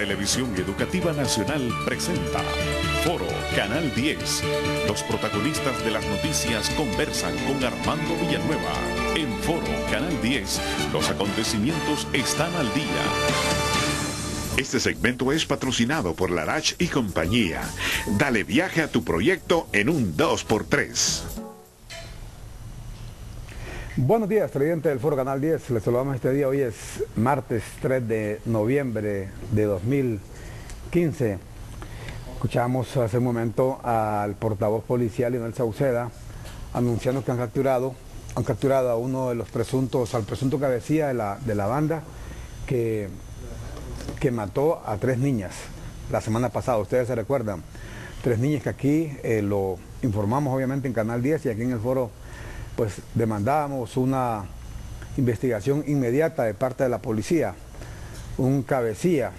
Televisión Educativa Nacional presenta Foro Canal 10. Los protagonistas de las noticias conversan con Armando Villanueva. En Foro Canal 10, los acontecimientos están al día. Este segmento es patrocinado por Larach y compañía. Dale viaje a tu proyecto en un 2x3. Buenos días, televidentes del Foro Canal 10. Les saludamos este día. Hoy es martes 3 de noviembre de 2015. Escuchamos hace un momento al portavoz policial, Leonel Sauceda, anunciando que han capturado a uno de los presunto cabecilla de la banda que mató a 3 niñas la semana pasada. Ustedes se recuerdan, 3 niñas que aquí lo informamos obviamente en Canal 10 y aquí en el foro pues demandábamos una investigación inmediata de parte de la policía. Un cabecilla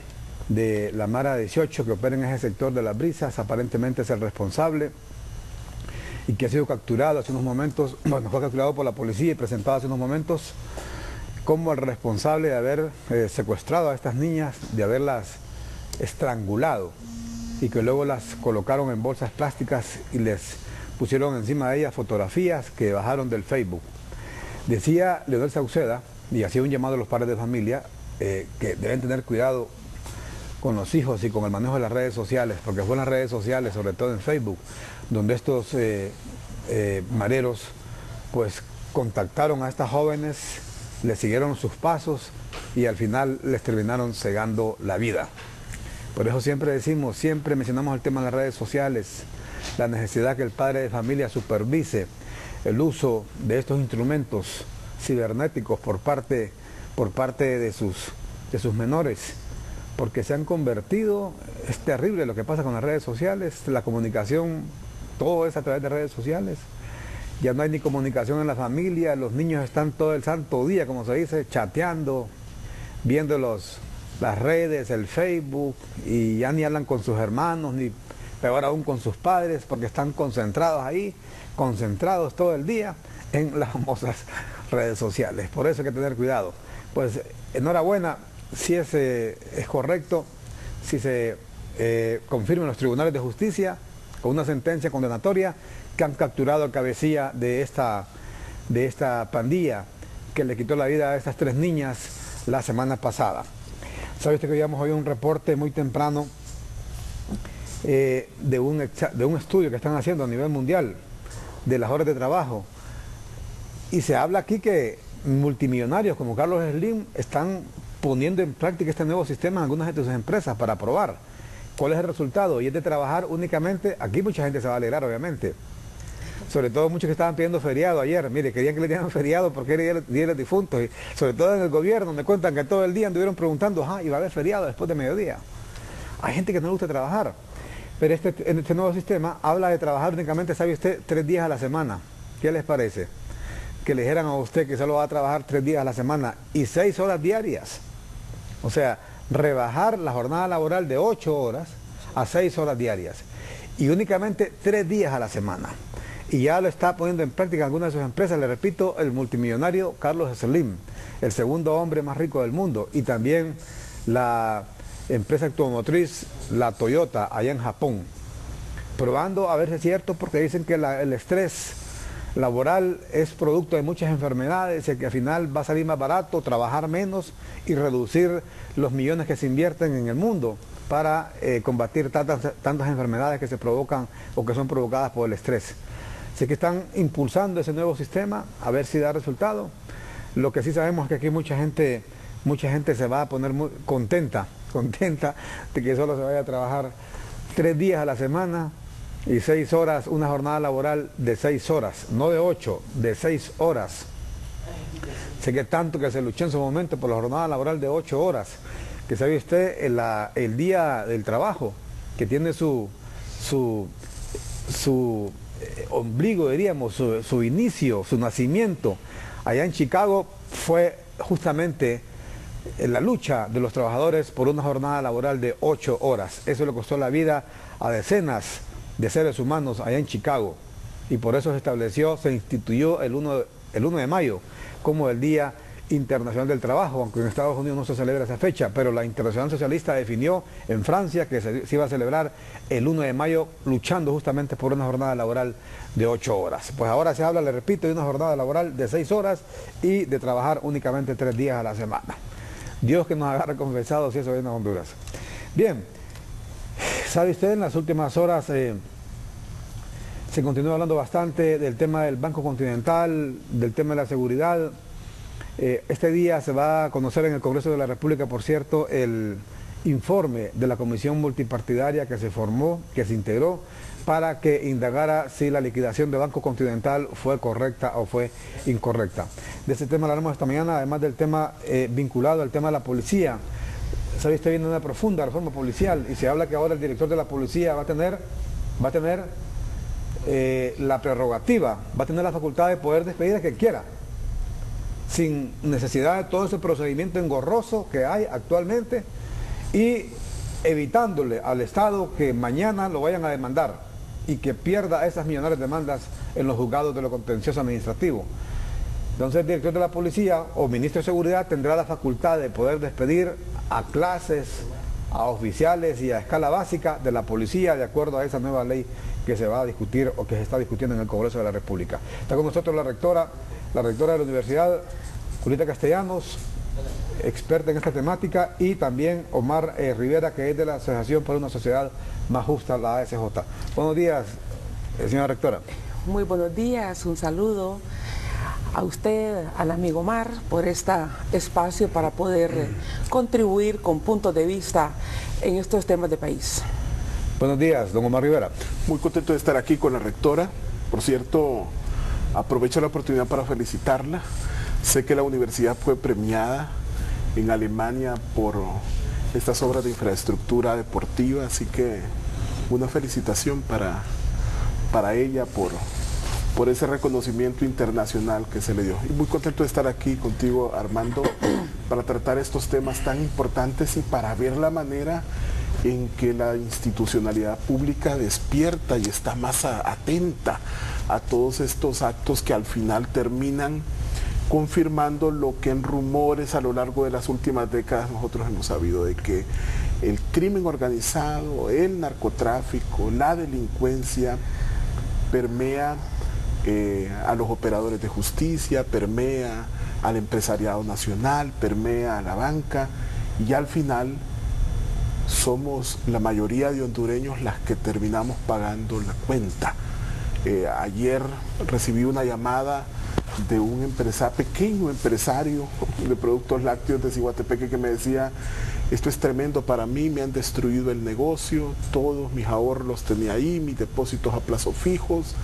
de la Mara 18 que opera en ese sector de Las Brisas aparentemente es el responsable y que ha sido capturado hace unos momentos, bueno, fue capturado por la policía y presentado hace unos momentos como el responsable de haber secuestrado a estas niñas, de haberlas estrangulado y que luego las colocaron en bolsas plásticas y les pusieron encima de ellas fotografías que bajaron del Facebook. Decía Leonel Sauceda, y hacía un llamado a los padres de familia, que deben tener cuidado con los hijos y con el manejo de las redes sociales, porque fue en las redes sociales, sobre todo en Facebook, donde estos mareros pues contactaron a estas jóvenes, les siguieron sus pasos y al final les terminaron cegando la vida. Por eso siempre decimos, siempre mencionamos el tema de las redes sociales, la necesidad que el padre de familia supervise el uso de estos instrumentos cibernéticos por parte de sus menores, porque se han convertido, es terrible lo que pasa con las redes sociales, la comunicación, todo es a través de redes sociales, ya no hay ni comunicación en la familia, los niños están todo el santo día, como se dice, chateando, viendo las redes, el Facebook, y ya ni hablan con sus hermanos, ni peor aún con sus padres, porque están concentrados ahí, concentrados todo el día en las famosas redes sociales. Por eso hay que tener cuidado. Pues enhorabuena, si es correcto, si se confirma en los tribunales de justicia con una sentencia condenatoria que han capturado al cabecilla de esta pandilla que le quitó la vida a estas 3 niñas la semana pasada. ¿Sabe usted que habíamos oído un reporte muy temprano de un estudio que están haciendo a nivel mundial de las horas de trabajo? Y se habla aquí que multimillonarios como Carlos Slim están poniendo en práctica este nuevo sistema en algunas de sus empresas para probar cuál es el resultado, y es de trabajar únicamente, aquí mucha gente se va a alegrar obviamente, sobre todo muchos que estaban pidiendo feriado ayer, mire, querían que le dieran feriado porque era día de los difuntos, y sobre todo en el gobierno me cuentan que todo el día anduvieron preguntando, ¿y va a haber feriado después de mediodía? Hay gente que no le gusta trabajar, pero en este nuevo sistema habla de trabajar únicamente, ¿sabe usted?, 3 días a la semana. ¿Qué les parece? Que le dijeran a usted que solo va a trabajar 3 días a la semana y 6 horas diarias. O sea, rebajar la jornada laboral de 8 horas a 6 horas diarias y únicamente 3 días a la semana. Y ya lo está poniendo en práctica en algunas de sus empresas, le repito, el multimillonario Carlos Slim, el segundo hombre más rico del mundo, y también la empresa automotriz, la Toyota, allá en Japón, probando a ver si es cierto, porque dicen que el estrés laboral es producto de muchas enfermedades y que al final va a salir más barato trabajar menos y reducir los millones que se invierten en el mundo para combatir tantas enfermedades que se provocan o que son provocadas por el estrés. Así que están impulsando ese nuevo sistema a ver si da resultado. Lo que sí sabemos es que aquí mucha gente se va a poner muy contenta de que solo se vaya a trabajar 3 días a la semana y 6 horas, una jornada laboral de 6 horas, no de 8, de 6 horas. Sé que tanto que se luchó en su momento por la jornada laboral de 8 horas, que sabe usted el día del trabajo, que tiene su ombligo, diríamos, su inicio, su nacimiento, allá en Chicago, fue justamente la lucha de los trabajadores por una jornada laboral de 8 horas. Eso le costó la vida a decenas de seres humanos allá en Chicago. Y por eso se instituyó el 1 de mayo como el Día Internacional del Trabajo, aunque en Estados Unidos no se celebra esa fecha, pero la Internacional Socialista definió en Francia que se iba a celebrar el 1 de mayo luchando justamente por una jornada laboral de 8 horas. Pues ahora se habla, le repito, de una jornada laboral de 6 horas y de trabajar únicamente 3 días a la semana. Dios que nos haga recompensados si eso viene a Honduras. Bien, ¿sabe usted? En las últimas horas se continúa hablando bastante del tema del Banco Continental, del tema de la seguridad. Este día se va a conocer en el Congreso de la República, por cierto, el informe de la comisión multipartidaria que se formó, que se integró, para que indagara si la liquidación de Banco Continental fue correcta o fue incorrecta. De ese tema hablaremos esta mañana, además del tema vinculado al tema de la policía. ¿Sabe usted? Viene una profunda reforma policial y se habla que ahora el director de la policía va a tener la prerrogativa, va a tener la facultad de poder despedir a quien quiera, sin necesidad de todo ese procedimiento engorroso que hay actualmente y evitándole al Estado que mañana lo vayan a demandar y que pierda esas millonarias demandas en los juzgados de lo contencioso administrativo. Entonces el director de la policía o ministro de seguridad tendrá la facultad de poder despedir a clases, a oficiales y a escala básica de la policía de acuerdo a esa nueva ley que se va a discutir o que se está discutiendo en el Congreso de la República. Está con nosotros la rectora de la universidad, Julita Castellanos, experta en esta temática, y también Omar Rivera, que es de la Asociación por una Sociedad Más Justa, la ASJ. Buenos días, señora rectora. Muy buenos días, un saludo a usted, al amigo Omar, por este espacio para poder contribuir con puntos de vista en estos temas de país. Buenos días, don Omar Rivera. Muy contento de estar aquí con la rectora. Por cierto, aprovecho la oportunidad para felicitarla. Sé que la universidad fue premiada en Alemania por estas obras de infraestructura deportiva, así que una felicitación para ella por ese reconocimiento internacional que se le dio. Y muy contento de estar aquí contigo, Armando, para tratar estos temas tan importantes y para ver la manera en que la institucionalidad pública despierta y está más atenta a todos estos actos que al final terminan confirmando lo que en rumores a lo largo de las últimas décadas nosotros hemos sabido, de que el crimen organizado, el narcotráfico, la delincuencia permea a los operadores de justicia, permea al empresariado nacional, permea a la banca, y al final somos la mayoría de hondureños las que terminamos pagando la cuenta. Ayer recibí una llamada de un pequeño empresario de productos lácteos de Ciguatepeque que me decía: esto es tremendo para mí, me han destruido el negocio, todos mis ahorros los tenía ahí, mis depósitos a plazos fijos,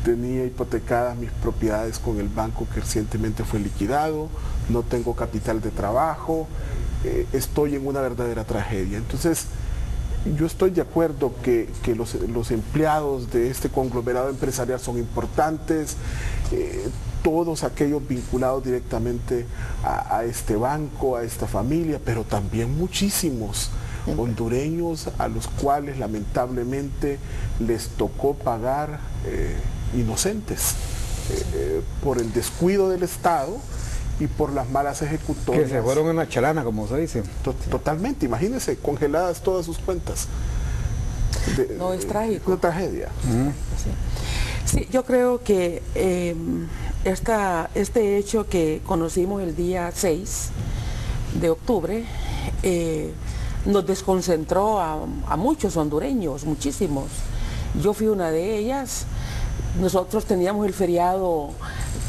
tenía hipotecadas mis propiedades con el banco que recientemente fue liquidado, no tengo capital de trabajo, estoy en una verdadera tragedia. Entonces, yo estoy de acuerdo que los empleados de este conglomerado empresarial son importantes, todos aquellos vinculados directamente a este banco, a esta familia, pero también muchísimos hondureños a los cuales lamentablemente les tocó pagar inocentes por el descuido del Estado y por las malas ejecutorias. Que se fueron en la chalana, como se dice. Totalmente, imagínense, congeladas todas sus cuentas. No, es trágico. Una tragedia. Sí, yo creo que este hecho que conocimos el día 6 de octubre nos desconcentró a muchos hondureños, muchísimos. Yo fui una de ellas. Nosotros teníamos el feriado,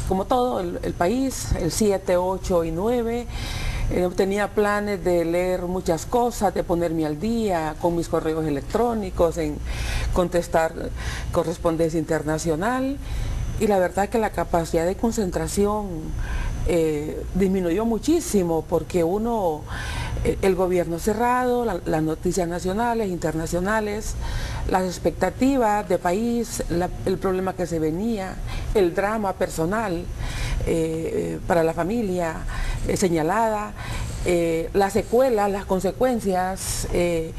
como todo el país, el 7, 8 y 9. Tenía planes de leer muchas cosas, de ponerme al día con mis correos electrónicos, en contestar correspondencia internacional. Y la verdad que la capacidad de concentración disminuyó muchísimo, porque el gobierno cerrado, las noticias nacionales, internacionales, las expectativas de país, el problema que se venía, el drama personal para la familia señalada, las secuelas, las consecuencias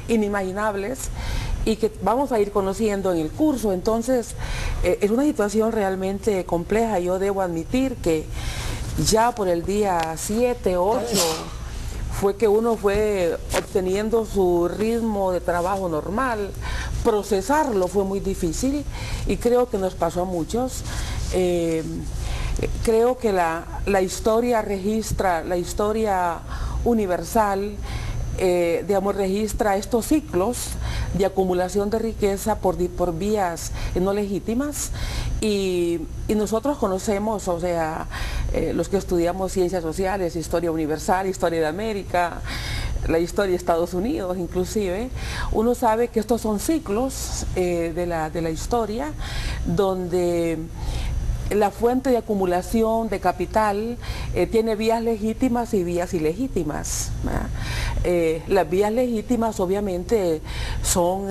inimaginables, y que vamos a ir conociendo en el curso. Entonces, es una situación realmente compleja. Yo debo admitir que Ya por el día 7, 8, fue que uno fue obteniendo su ritmo de trabajo normal. Procesarlo fue muy difícil y creo que nos pasó a muchos. Creo que la historia registra, la historia universal, digamos, registra estos ciclos de acumulación de riqueza por vías no legítimas y nosotros conocemos, o sea, los que estudiamos ciencias sociales, historia universal, historia de América, la historia de Estados Unidos inclusive, uno sabe que estos son ciclos de la historia donde la fuente de acumulación de capital tiene vías legítimas y vías ilegítimas. Las vías legítimas obviamente son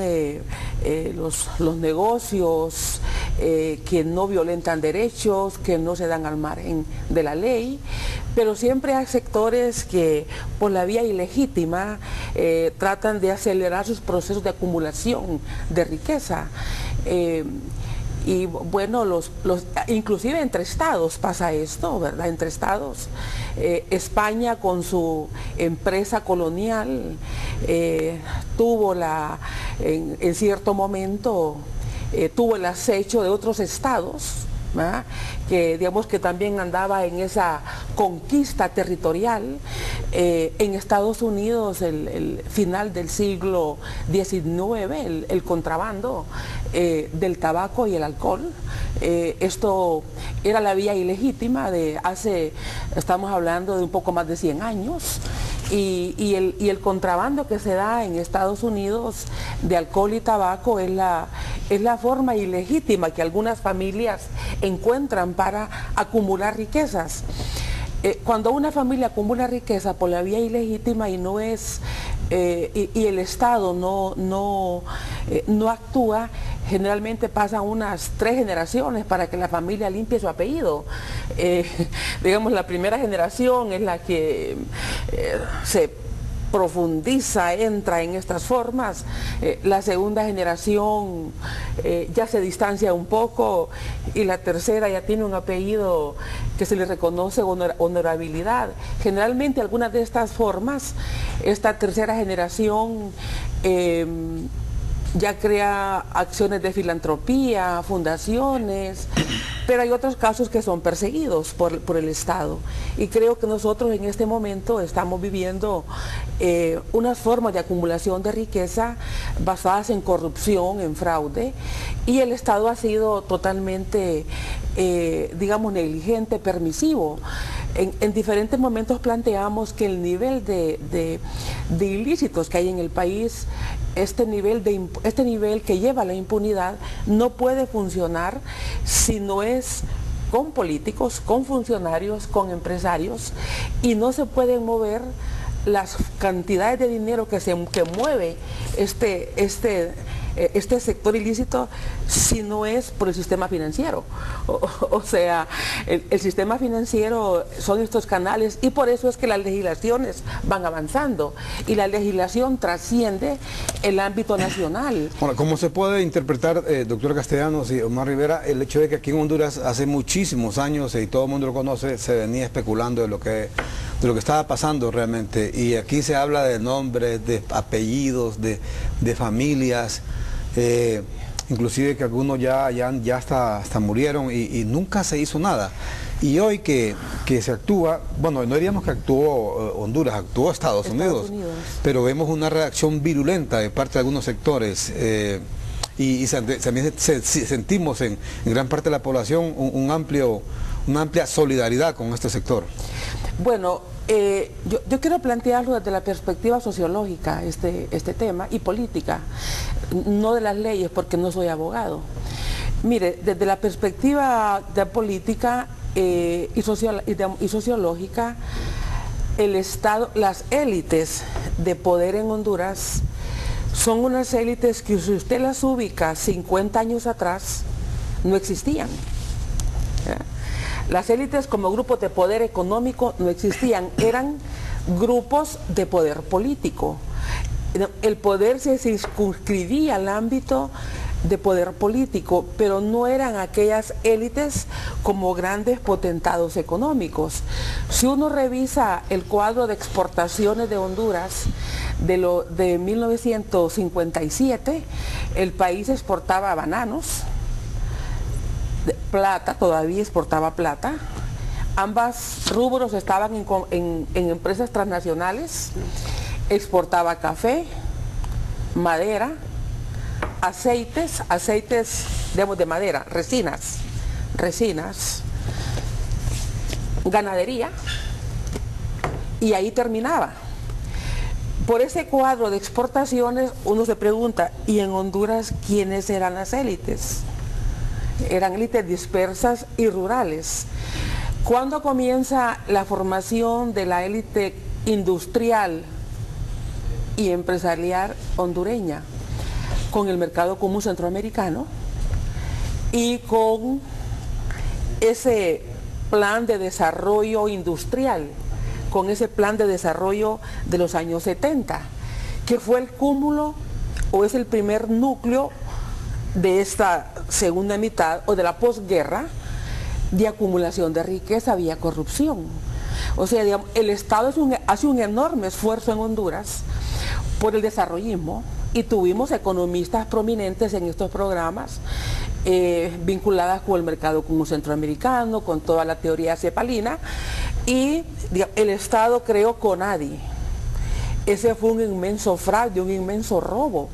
los negocios que no violentan derechos, que no se dan al margen de la ley, pero siempre hay sectores que por la vía ilegítima tratan de acelerar sus procesos de acumulación de riqueza. Y bueno, inclusive entre estados pasa esto, ¿verdad? Entre estados. España con su empresa colonial tuvo en cierto momento, tuvo el acecho de otros estados, ¿verdad? Que digamos que también andaba en esa conquista territorial. En Estados Unidos, el final del siglo XIX, el contrabando del tabaco y el alcohol, esto era la vía ilegítima de estamos hablando de un poco más de 100 años. Y el contrabando que se da en Estados Unidos de alcohol y tabaco es la forma ilegítima que algunas familias encuentran para acumular riquezas. Cuando una familia acumula riqueza por la vía ilegítima y no es y el Estado no actúa, generalmente pasan unas 3 generaciones para que la familia limpie su apellido. Digamos, la primera generación es la que se profundiza, entra en estas formas. La segunda generación ya se distancia un poco y la tercera ya tiene un apellido que se le reconoce honorabilidad. Generalmente algunas de estas formas, esta tercera generación ya crea acciones de filantropía, fundaciones, pero hay otros casos que son perseguidos por el Estado. Y creo que nosotros en este momento estamos viviendo unas formas de acumulación de riqueza basadas en corrupción, en fraude, y el Estado ha sido totalmente, digamos, negligente, permisivo. En diferentes momentos planteamos que el nivel de ilícitos que hay en el país, este nivel que lleva a la impunidad, no puede funcionar si no es con políticos, con funcionarios, con empresarios, y no se pueden mover las cantidades de dinero que mueve este sector ilícito si no es por el sistema financiero. O sea, el sistema financiero son estos canales y por eso es que las legislaciones van avanzando y la legislación trasciende el ámbito nacional. Bueno, ¿cómo se puede interpretar, doctor Castellanos y Omar Rivera, el hecho de que aquí en Honduras hace muchísimos años, y todo el mundo lo conoce, se venía especulando de lo que estaba pasando realmente, y aquí se habla de nombres, de apellidos, de familias, inclusive que algunos ya hasta murieron y nunca se hizo nada? Y hoy que se actúa, bueno, no diríamos que actuó Honduras, actuó Estados Unidos, pero vemos una reacción virulenta de parte de algunos sectores, y también sentimos en gran parte de la población una amplia solidaridad con este sector. Bueno, yo quiero plantearlo desde la perspectiva sociológica, este tema, y política, no de las leyes, porque no soy abogado. Mire, desde la perspectiva de política y sociológica, el Estado, las élites de poder en Honduras son unas élites que, si usted las ubica 50 años atrás, no existían. Las élites como grupos de poder económico no existían, eran grupos de poder político. El poder se circunscribía al ámbito de poder político, pero no eran aquellas élites como grandes potentados económicos. Si uno revisa el cuadro de exportaciones de Honduras de 1957, el país exportaba bananos, plata, todavía exportaba plata. Ambas rubros estaban en empresas transnacionales, exportaba café, madera, aceites, digamos, de madera, resinas, ganadería, y ahí terminaba. Por ese cuadro de exportaciones uno se pregunta, ¿y en Honduras quiénes eran las élites? Eran élites dispersas y rurales. ¿Cuándo comienza la formación de la élite industrial y empresarial hondureña? Con el mercado común centroamericano y con ese plan de desarrollo industrial, con ese plan de desarrollo de los años 70, que fue el cúmulo o es el primer núcleo de esta segunda mitad o de la posguerra de acumulación de riqueza vía corrupción. O sea, digamos, el Estado hace un enorme esfuerzo en Honduras por el desarrollismo, y tuvimos economistas prominentes en estos programas vinculadas con el mercado común centroamericano, con toda la teoría cepalina, y digamos, el Estado creó CONADI. Ese fue un inmenso fraude, un inmenso robo.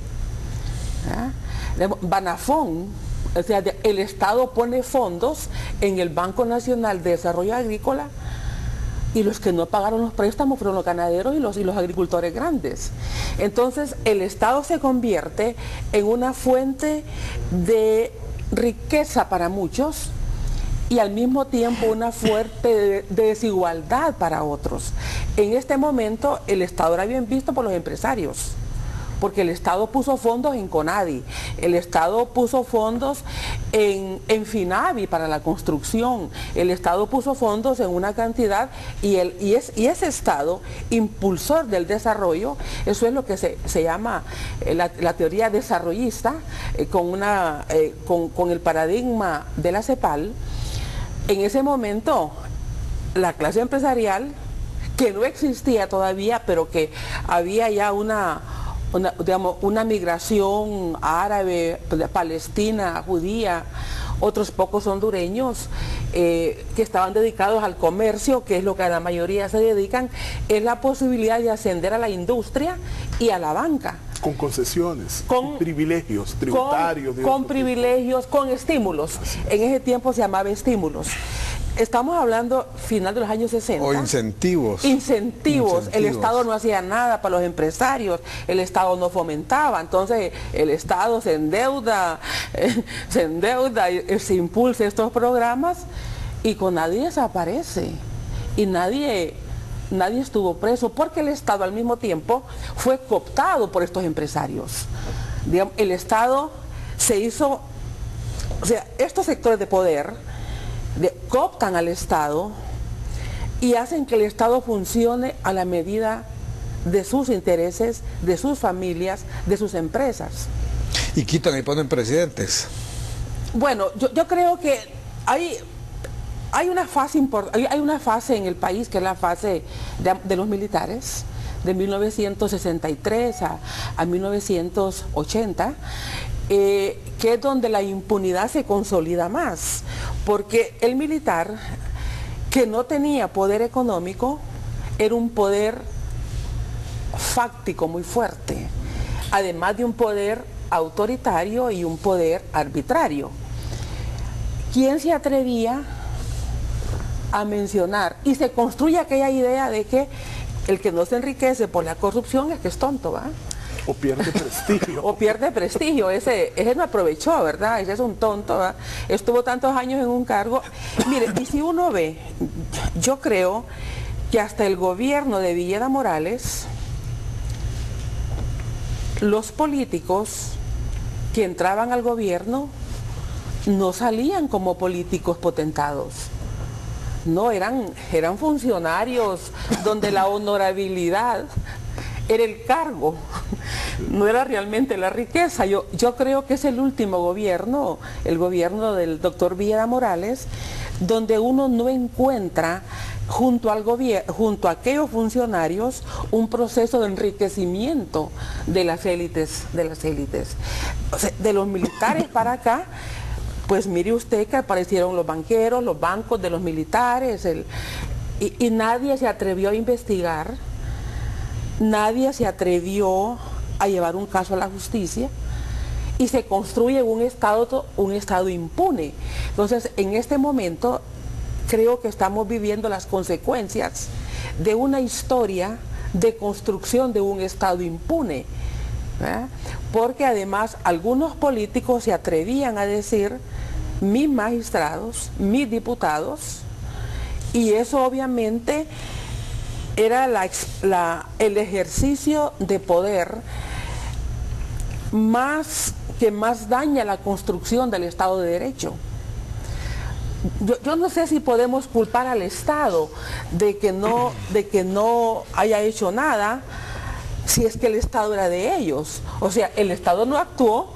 Banafón, o sea, el Estado pone fondos en el Banco Nacional de Desarrollo Agrícola, y los que no pagaron los préstamos fueron los ganaderos y los agricultores grandes. Entonces el Estado se convierte en una fuente de riqueza para muchos y al mismo tiempo una fuerte de desigualdad para otros. En este momento el Estado era bien visto por los empresarios, porque el Estado puso fondos en CONADI, el Estado puso fondos en FINAVI para la construcción, el Estado puso fondos en una cantidad y ese Estado, impulsor del desarrollo, eso es lo que se llama la teoría desarrollista, con el paradigma de la CEPAL. En ese momento, la clase empresarial, que no existía todavía, pero que había ya una migración árabe, palestina, judía, otros pocos hondureños que estaban dedicados al comercio, que es lo que a la mayoría se dedican, es la posibilidad de ascender a la industria y a la banca. Con concesiones, con privilegios tributarios. Con privilegios, con estímulos. En ese tiempo se llamaba estímulos. Estamos hablando final de los años 60. O incentivos. Incentivos. El Estado no hacía nada para los empresarios, el Estado no fomentaba, entonces el Estado se endeuda y se impulsa estos programas y con nadie desaparece. Y nadie estuvo preso porque el Estado al mismo tiempo fue cooptado por estos empresarios. Digamos, el Estado se hizo, o sea, estos sectores de poder cooptan al Estado y hacen que el Estado funcione a la medida de sus intereses, de sus familias, de sus empresas. Y quitan y ponen presidentes. Bueno, yo creo que hay una fase en el país que es la fase de los militares, de 1963 a 1980, que es donde la impunidad se consolida más, porque el militar, que no tenía poder económico, era un poder fáctico muy fuerte, además de un poder autoritario y un poder arbitrario. ¿Quién se atrevía a mencionar? Y se construye aquella idea de que el que no se enriquece por la corrupción es que es tonto, ¿va? O pierde prestigio. O pierde prestigio, ese no aprovechó, ¿verdad? Ese es un tonto, ¿verdad? Estuvo tantos años en un cargo. Mire, y si uno ve, yo creo que hasta el gobierno de Villeda Morales, los políticos que entraban al gobierno no salían como políticos potentados. No, eran funcionarios donde la honorabilidad era el cargo, no era realmente la riqueza. Yo creo que es el último gobierno, el gobierno del doctor Villeda Morales, donde uno no encuentra junto a aquellos funcionarios un proceso de enriquecimiento de las élites, O sea, de los militares para acá, pues mire usted que aparecieron los banqueros, los bancos de los militares, y nadie se atrevió a investigar, nadie se atrevió a llevar un caso a la justicia, y se construye un estado impune. Entonces, en este momento, creo que estamos viviendo las consecuencias de una historia de construcción de un estado impune, ¿verdad? Porque además algunos políticos se atrevían a decir, mis magistrados, mis diputados, y eso obviamente era el ejercicio de poder que más daña la construcción del Estado de Derecho. Yo no sé si podemos culpar al Estado de que no haya hecho nada, si es que el Estado era de ellos. O sea, el Estado no actuó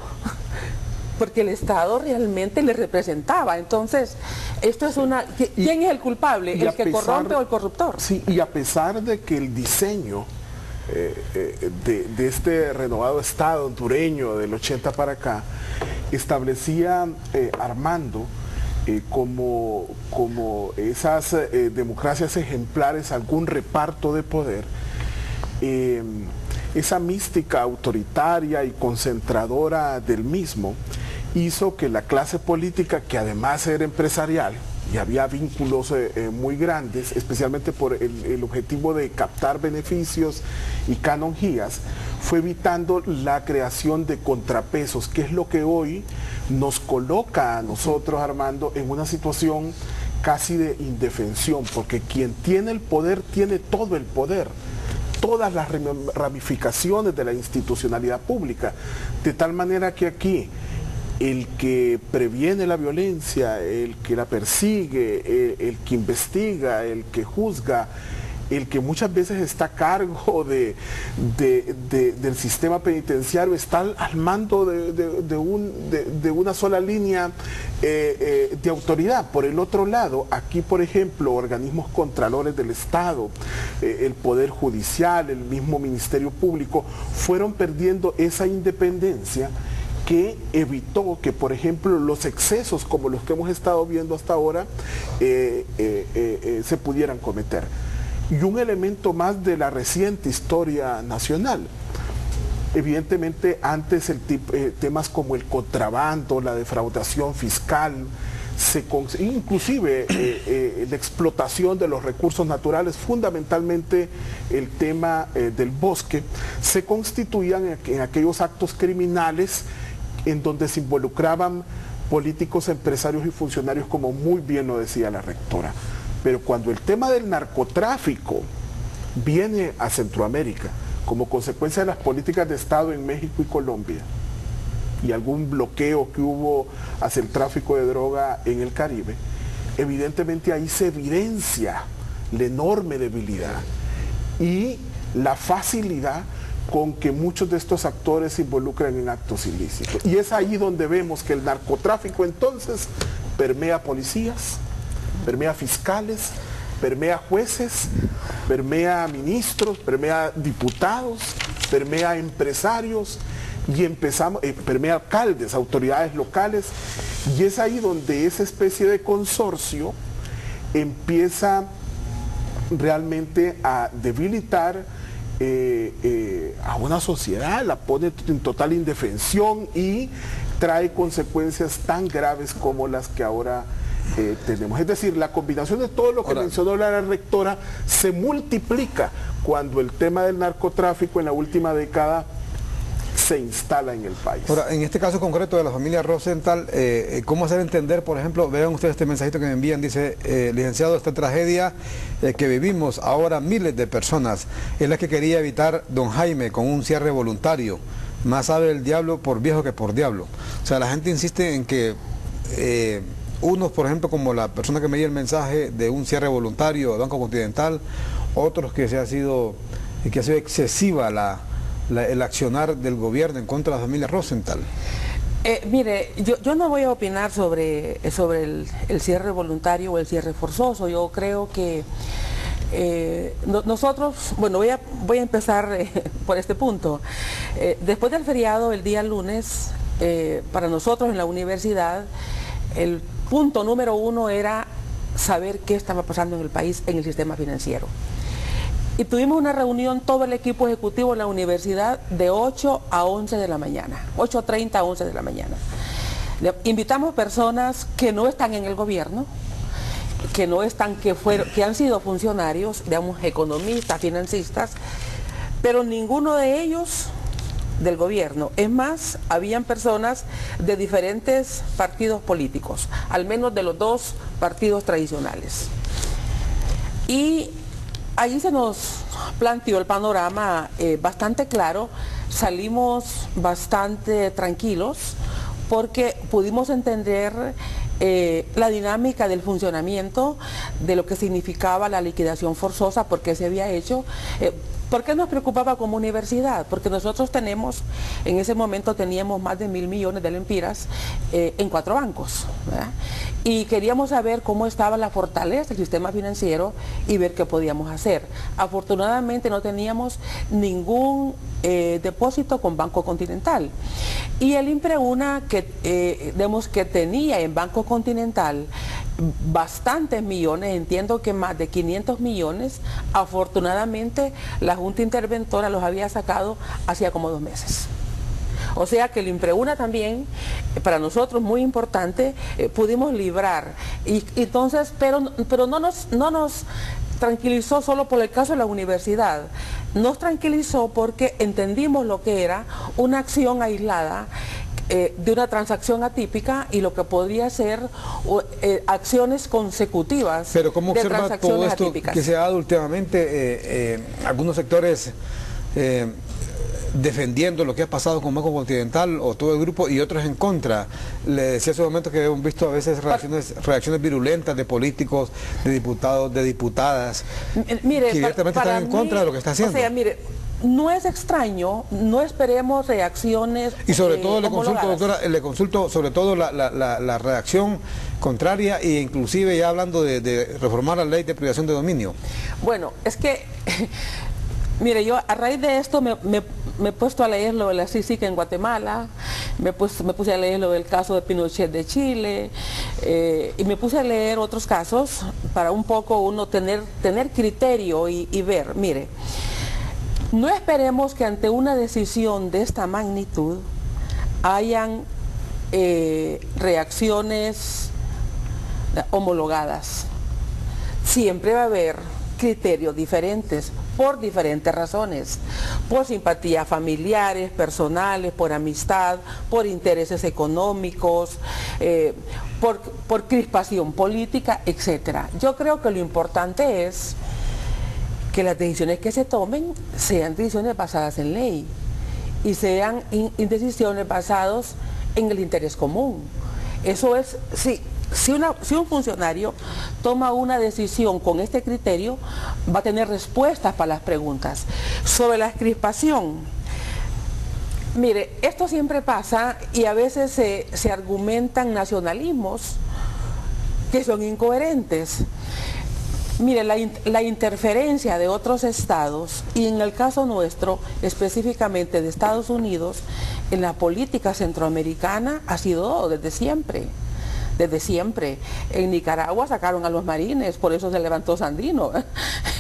porque el Estado realmente le representaba. Entonces, esto es ¿quién es el culpable? ¿El que corrompe o el corruptor? Sí, y a pesar de que el diseño de este renovado Estado hondureño del 80 para acá establecía, Armando, como esas democracias ejemplares, algún reparto de poder, esa mística autoritaria y concentradora del mismo hizo que la clase política, que además era empresarial y había vínculos muy grandes, especialmente por el objetivo de captar beneficios y canonjías, fue evitando la creación de contrapesos, que es lo que hoy nos coloca a nosotros, Armando, en una situación casi de indefensión, porque quien tiene el poder tiene todo el poder, todas las ramificaciones de la institucionalidad pública, de tal manera que aquí el que previene la violencia, el que la persigue, el que investiga, el que juzga, el que muchas veces está a cargo del sistema penitenciario, está al mando de una sola línea de autoridad. Por el otro lado, aquí por ejemplo, organismos contralores del Estado, el Poder Judicial, el mismo Ministerio Público, fueron perdiendo esa independencia que evitó que, por ejemplo, los excesos como los que hemos estado viendo hasta ahora se pudieran cometer. Y un elemento más de la reciente historia nacional. Evidentemente, antes temas como el contrabando, la defraudación fiscal, inclusive la explotación de los recursos naturales, fundamentalmente el tema del bosque, se constituían en aquellos actos criminales en donde se involucraban políticos, empresarios y funcionarios, como muy bien lo decía la rectora. Pero cuando el tema del narcotráfico viene a Centroamérica como consecuencia de las políticas de Estado en México y Colombia y algún bloqueo que hubo hacia el tráfico de droga en el Caribe, evidentemente ahí se evidencia la enorme debilidad y la facilidad con que muchos de estos actores se involucran en actos ilícitos. Y es ahí donde vemos que el narcotráfico entonces permea policías, permea fiscales, permea jueces, permea ministros, permea diputados, permea empresarios, y permea alcaldes, autoridades locales, y es ahí donde esa especie de consorcio empieza realmente a debilitar a una sociedad, la pone en total indefensión y trae consecuencias tan graves como las que ahora tenemos. Es decir, la combinación de todo lo que mencionó la rectora se multiplica cuando el tema del narcotráfico en la última década se instala en el país. Ahora, en este caso concreto de la familia Rosenthal, ¿cómo hacer entender, por ejemplo, vean ustedes este mensajito que me envían, dice, licenciado, esta tragedia que vivimos ahora miles de personas es la que quería evitar don Jaime con un cierre voluntario, más sabe el diablo por viejo que por diablo. O sea, la gente insiste en que unos, por ejemplo, como la persona que me dio el mensaje de un cierre voluntario de Banco Continental, otros que se ha sido y que ha sido excesiva el accionar del gobierno en contra de la familia Rosenthal. Mire, yo no voy a opinar sobre el cierre voluntario o el cierre forzoso. Yo creo que nosotros, bueno, voy a empezar por este punto. Después del feriado, el día lunes, para nosotros en la universidad, el punto número 1 era saber qué estaba pasando en el país, en el sistema financiero. Y tuvimos una reunión, todo el equipo ejecutivo en la universidad, de 8 a 11 de la mañana, 8:30 a 11 de la mañana. Invitamos personas que no están en el gobierno, que han sido funcionarios, digamos, economistas, financistas, pero ninguno de ellos del gobierno. Es más, habían personas de diferentes partidos políticos, al menos de los 2 partidos tradicionales. Y allí se nos planteó el panorama bastante claro, salimos bastante tranquilos porque pudimos entender la dinámica del funcionamiento, de lo que significaba la liquidación forzosa, por qué se había hecho. ¿Por qué nos preocupaba como universidad? Porque nosotros en ese momento teníamos más de 1.000 millones de lempiras en 4 bancos, ¿verdad? Y queríamos saber cómo estaba la fortaleza del sistema financiero y ver qué podíamos hacer. Afortunadamente no teníamos ningún depósito con Banco Continental. Y el INPREUNA, que tenía en Banco Continental bastantes millones, entiendo que más de 500 millones, afortunadamente la Junta Interventora los había sacado hacía como 2 meses. O sea que el INPREUNA también, para nosotros muy importante, pudimos librar. Y entonces, pero no nos tranquilizó solo por el caso de la universidad, nos tranquilizó porque entendimos lo que era una acción aislada de una transacción atípica y lo que podría ser acciones consecutivas. Pero ¿cómo de observa todo esto atípicas que se ha dado últimamente? Algunos sectores defendiendo lo que ha pasado con Banco Continental o todo el grupo y otros en contra. Le decía hace un momento que hemos visto a veces reacciones virulentas de políticos, de diputados, de diputadas, mire, que directamente están en contra de lo que está haciendo. O sea, mire, no es extraño, no esperemos reacciones. Y sobre todo le consulto, homologadas. doctora, le consulto sobre todo la reacción contraria e inclusive ya hablando de reformar la ley de privación de dominio. Bueno, es que, mire, yo a raíz de esto me he puesto a leer lo de la CICIG en Guatemala, me puse a leer lo del caso de Pinochet de Chile, y me puse a leer otros casos para un poco uno tener criterio y ver. Mire, no esperemos que ante una decisión de esta magnitud hayan reacciones homologadas. Siempre va a haber criterios diferentes por diferentes razones, por simpatías familiares, personales, por amistad, por intereses económicos, por crispación política, etc. Yo creo que lo importante es que las decisiones que se tomen sean decisiones basadas en ley y sean decisiones basadas en el interés común. Eso es, si un funcionario toma una decisión con este criterio, va a tener respuestas para las preguntas. Sobre la crispación, mire, esto siempre pasa y a veces se argumentan nacionalismos que son incoherentes. Mire, la interferencia de otros estados, y en el caso nuestro, específicamente de Estados Unidos, en la política centroamericana ha sido desde siempre. Desde siempre. En Nicaragua sacaron a los marines, por eso se levantó Sandino.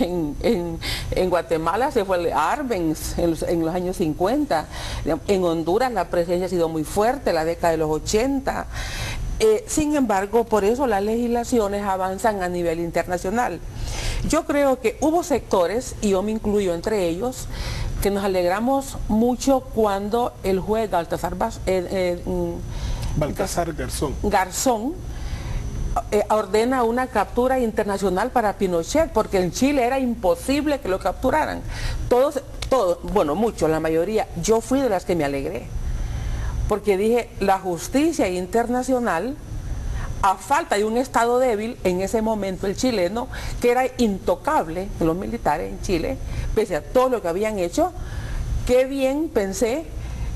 En Guatemala se fue Arbenz en los años 50. En Honduras la presencia ha sido muy fuerte, la década de los 80. Sin embargo, por eso las legislaciones avanzan a nivel internacional. Yo creo que hubo sectores, y yo me incluyo entre ellos, que nos alegramos mucho cuando el juez Baltasar Garzón ordena una captura internacional para Pinochet, porque en Chile era imposible que lo capturaran. Todos, bueno, muchos, la mayoría, yo fui de las que me alegré, porque dije, la justicia internacional a falta de un Estado débil en ese momento el chileno, que era intocable los militares en Chile, pese a todo lo que habían hecho, qué bien pensé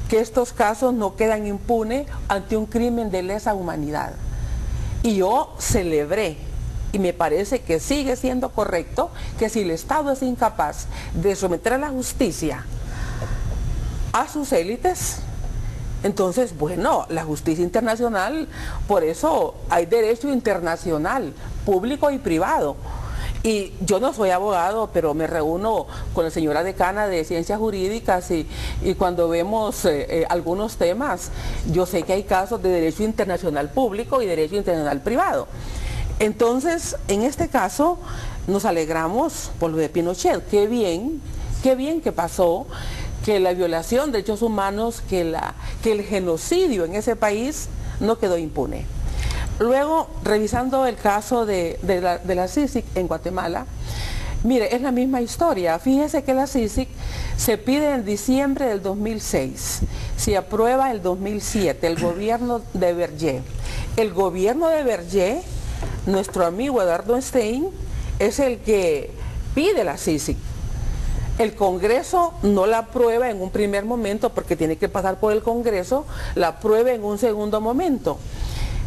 que estos casos no quedan impunes ante un crimen de lesa humanidad. Y yo celebré, y me parece que sigue siendo correcto, que si el Estado es incapaz de someter a la justicia a sus élites, entonces, bueno, la justicia internacional, por eso hay derecho internacional, público y privado. Y yo no soy abogado, pero me reúno con la señora decana de Ciencias Jurídicas y cuando vemos algunos temas, yo sé que hay casos de derecho internacional público y derecho internacional privado. Entonces, en este caso, nos alegramos por lo de Pinochet. Qué bien que pasó, que la violación de derechos humanos, que el genocidio en ese país no quedó impune. Luego, revisando el caso de la CICIG en Guatemala, mire, es la misma historia. Fíjese que la CICIG se pide en diciembre del 2006, se aprueba el 2007, el gobierno de Berger. El gobierno de Berger, nuestro amigo Eduardo Stein, es el que pide la CICIG. El Congreso no la aprueba en un primer momento porque tiene que pasar por el Congreso, la aprueba en un segundo momento.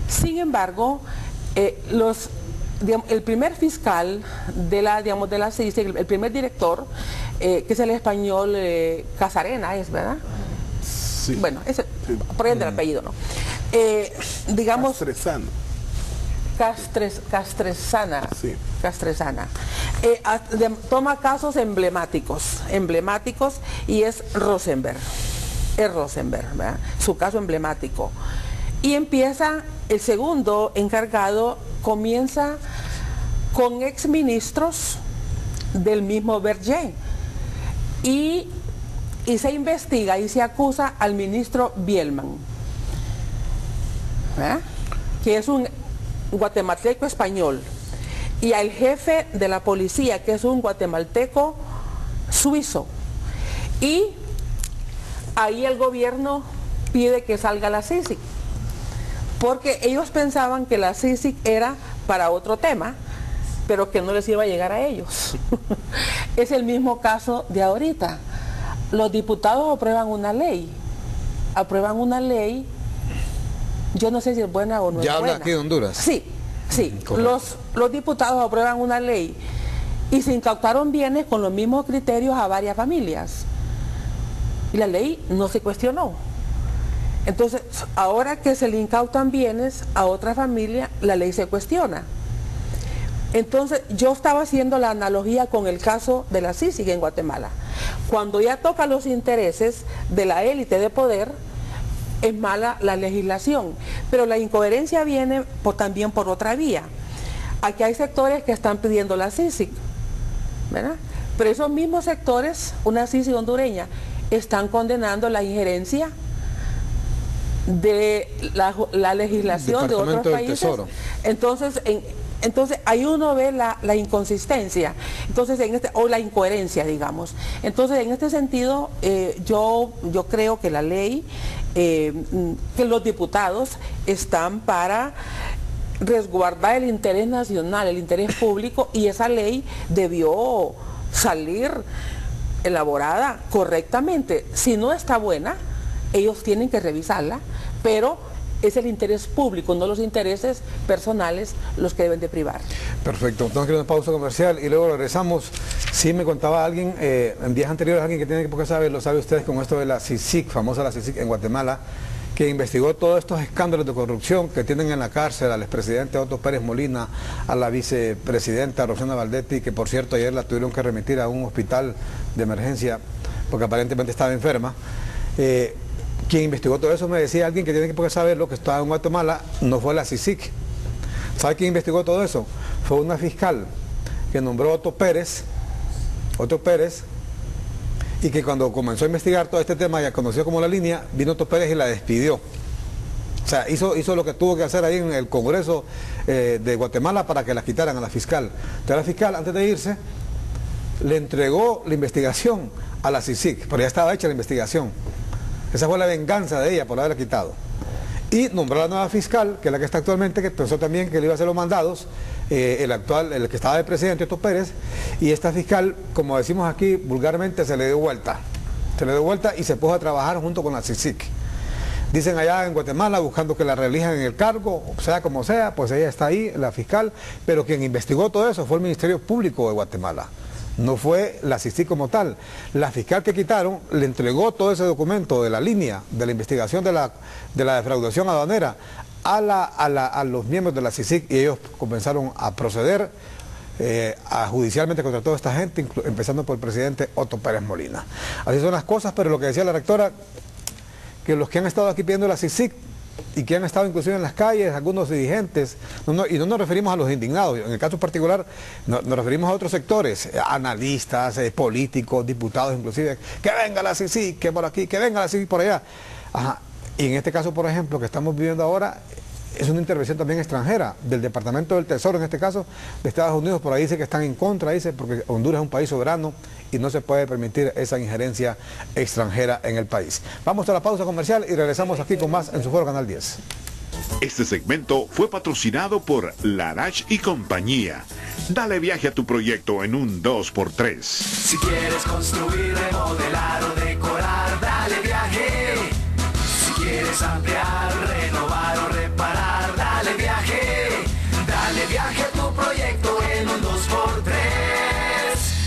Sin embargo, el primer fiscal de la CICIG, el primer director, que es el español Casarena, ¿es verdad? Sí. Bueno, ese, por el del apellido, ¿no? Digamos... Castresana. Sí. Castresana. Toma casos emblemáticos, y es Rosenberg. Es Rosenberg, ¿verdad? Su caso emblemático. Y empieza, el segundo encargado comienza con exministros del mismo Berger. Y se investiga y se acusa al ministro Bielman, ¿verdad? Que es un guatemalteco español, y al jefe de la policía, que es un guatemalteco suizo. Y ahí el gobierno pide que salga la CICIG, porque ellos pensaban que la CICIG era para otro tema, pero que no les iba a llegar a ellos. Es el mismo caso de ahorita. Los diputados aprueban una ley, yo no sé si es buena o no es buena. ¿Ya habla aquí de Honduras? Sí. Los diputados aprueban una ley y se incautaron bienes con los mismos criterios a varias familias. Y la ley no se cuestionó. Entonces, ahora que se le incautan bienes a otra familia, la ley se cuestiona. Entonces, yo estaba haciendo la analogía con el caso de la CICIG en Guatemala. Cuando ya toca los intereses de la élite de poder, es mala la legislación, pero la incoherencia viene también por otra vía. Aquí hay sectores que están pidiendo la CICIG, ¿verdad? Pero esos mismos sectores, una CICIG hondureña, están condenando la injerencia de la legislación de otros países. Entonces ahí uno ve la inconsistencia, o la incoherencia, digamos. Entonces, en este sentido, yo creo que la ley, que los diputados están para resguardar el interés nacional, el interés público, y esa ley debió salir elaborada correctamente. Si no está buena, ellos tienen que revisarla, pero es el interés público, no los intereses personales los que deben de privar. Perfecto, tenemos que ir a una pausa comercial y luego regresamos. Sí, me contaba alguien, en días anteriores, alguien que tiene que poco saber, lo sabe ustedes, con esto de la CICIG, famosa la CICIG en Guatemala, que investigó todos estos escándalos de corrupción que tienen en la cárcel al expresidente Otto Pérez Molina, a la vicepresidenta Rosana Valdetti, que por cierto ayer la tuvieron que remitir a un hospital de emergencia porque aparentemente estaba enferma. Quien investigó todo eso, me decía alguien que tiene que saber, lo que estaba en Guatemala no fue la CICIG. ¿Sabe quién investigó todo eso? Fue una fiscal que nombró Otto Pérez, y que cuando comenzó a investigar todo este tema, ya conocido como La Línea, vino Otto Pérez y la despidió. O sea, hizo lo que tuvo que hacer ahí en el Congreso de Guatemala para que la quitaran a la fiscal. Entonces la fiscal, antes de irse, le entregó la investigación a la CICIG, pero ya estaba hecha la investigación. Esa fue la venganza de ella por haberla quitado. y nombró a la nueva fiscal, que es la que está actualmente, que pensó también que le iba a hacer los mandados, el que estaba de presidente, Otto Pérez, y esta fiscal, como decimos aquí vulgarmente, se le dio vuelta y se puso a trabajar junto con la CICIG. Dicen allá en Guatemala, buscando que la reelijan en el cargo, sea como sea, pues ella está ahí, la fiscal, pero quien investigó todo eso fue el Ministerio Público de Guatemala. No fue la CICIG como tal. La fiscal que quitaron le entregó todo ese documento de la línea de la investigación de la defraudación aduanera a los miembros de la CICIG, y ellos comenzaron a proceder judicialmente contra toda esta gente, empezando por el presidente Otto Pérez Molina. Así son las cosas, pero lo que decía la rectora, que los que han estado aquí pidiendo la CICIG y que han estado inclusive en las calles, algunos dirigentes, y no nos referimos a los indignados, en el caso particular nos referimos a otros sectores, analistas, políticos, diputados inclusive, que venga la CICIG, que por aquí, que venga la CICIG por allá. Ajá. Y en este caso, por ejemplo, que estamos viviendo ahora, es una intervención también extranjera, del Departamento del Tesoro, en este caso, de Estados Unidos. Por ahí dice que están en contra, dice, porque Honduras es un país soberano y no se puede permitir esa injerencia extranjera en el país. Vamos a la pausa comercial y regresamos aquí con más en su Foro Canal 10. Este segmento fue patrocinado por Larach y compañía. Dale viaje a tu proyecto en un 2x3. Si quieres construir, remodelar o decorar, dale viaje. Si quieres ampliar, renovar o reparar, dale viaje. Dale viaje a tu proyecto en un 2x3.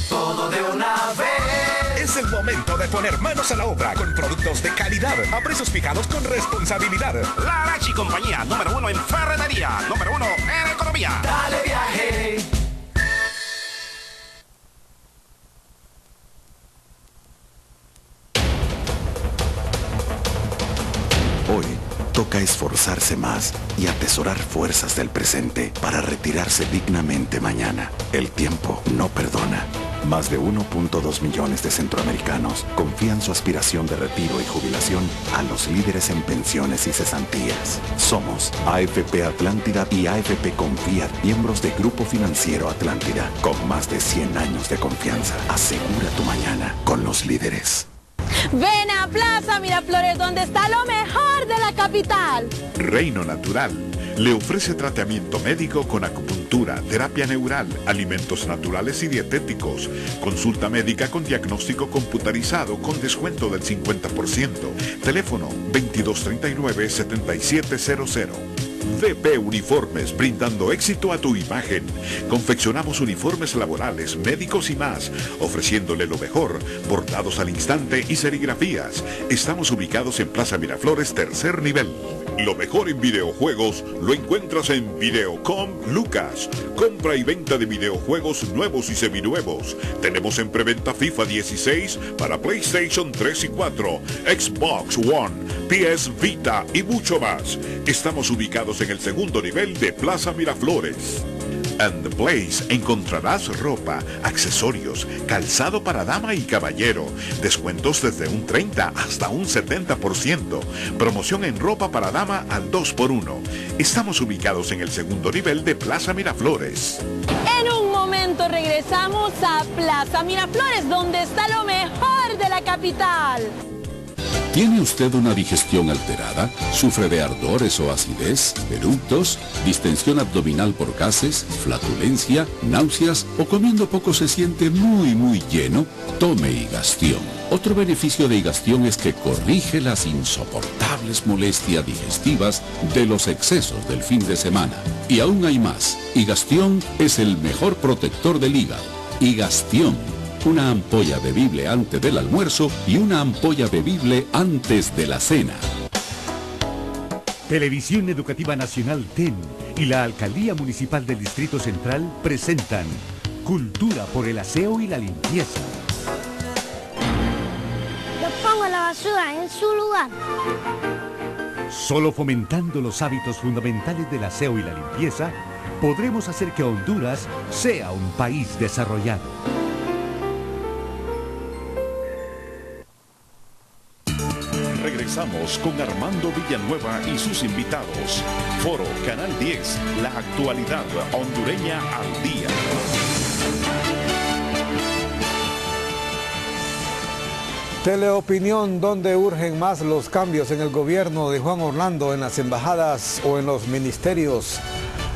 Todo de una vez. Es el momento de poner manos a la obra con productos de calidad, a precios fijados con responsabilidad. Larach y compañía, número 1 en ferretería, número 1 en economía. Dale viaje. Hoy toca esforzarse más y atesorar fuerzas del presente para retirarse dignamente mañana. El tiempo no perdona. Más de 1.2 millones de centroamericanos confían su aspiración de retiro y jubilación a los líderes en pensiones y cesantías. Somos AFP Atlántida y AFP Confía, miembros de Grupo Financiero Atlántida, con más de 100 años de confianza. Asegura tu mañana con los líderes. Ven a Plaza Miraflores, donde está lo mejor de la capital. Reino Natural le ofrece tratamiento médico con acupuntura, terapia neural, alimentos naturales y dietéticos, consulta médica con diagnóstico computarizado con descuento del 50%. Teléfono 2239-7700. VP Uniformes, brindando éxito a tu imagen. Confeccionamos uniformes laborales, médicos y más, ofreciéndole lo mejor, bordados al instante y serigrafías. Estamos ubicados en Plaza Miraflores, tercer nivel. Lo mejor en videojuegos lo encuentras en Videocom Lucas. Compra y venta de videojuegos nuevos y seminuevos. Tenemos en preventa FIFA 16 para PlayStation 3 y 4, Xbox One, PS Vita y mucho más. Estamos ubicados en el segundo nivel de Plaza Miraflores. And the Place encontrarás ropa, accesorios, calzado para dama y caballero, descuentos desde un 30 hasta un 70%, promoción en ropa para dama al 2x1. Estamos ubicados en el segundo nivel de Plaza Miraflores. En un momento regresamos a Plaza Miraflores, donde está lo mejor de la capital. ¿Tiene usted una digestión alterada? ¿Sufre de ardores o acidez, eructos, distensión abdominal por gases, flatulencia, náuseas o comiendo poco se siente muy lleno? Tome Higastión. Otro beneficio de Higastión es que corrige las insoportables molestias digestivas de los excesos del fin de semana. Y aún hay más. Higastión es el mejor protector del hígado. Higastión. Una ampolla bebible antes del almuerzo y una ampolla bebible antes de la cena. Televisión Educativa Nacional TEN y la Alcaldía Municipal del Distrito Central presentan Cultura por el Aseo y la Limpieza. Yo pongo la basura en su lugar. Solo fomentando los hábitos fundamentales del aseo y la limpieza, podremos hacer que Honduras sea un país desarrollado. Regresamos con Armando Villanueva y sus invitados. Foro Canal 10, la actualidad hondureña al día. Teleopinión, ¿dónde urgen más los cambios en el gobierno de Juan Orlando, en las embajadas o en los ministerios?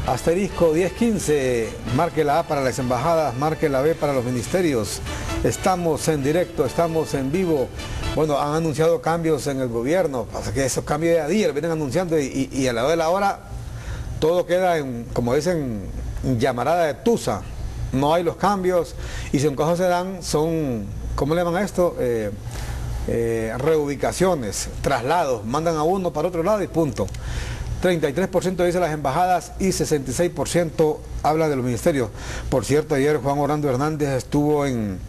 Asterisco 1015, marque la A para las embajadas, marque la B para los ministerios. Estamos en directo, estamos en vivo. Bueno, han anunciado cambios en el gobierno, pasa que esos cambios de a día lo vienen anunciando y a la de la hora todo queda en, como dicen, llamarada de tusa. No hay los cambios y si en caso se dan son, ¿cómo le llaman a esto? Reubicaciones, traslados, mandan a uno para otro lado y punto. 33% dice las embajadas y 66% habla de los ministerios. Por cierto, ayer Juan Orlando Hernández estuvo en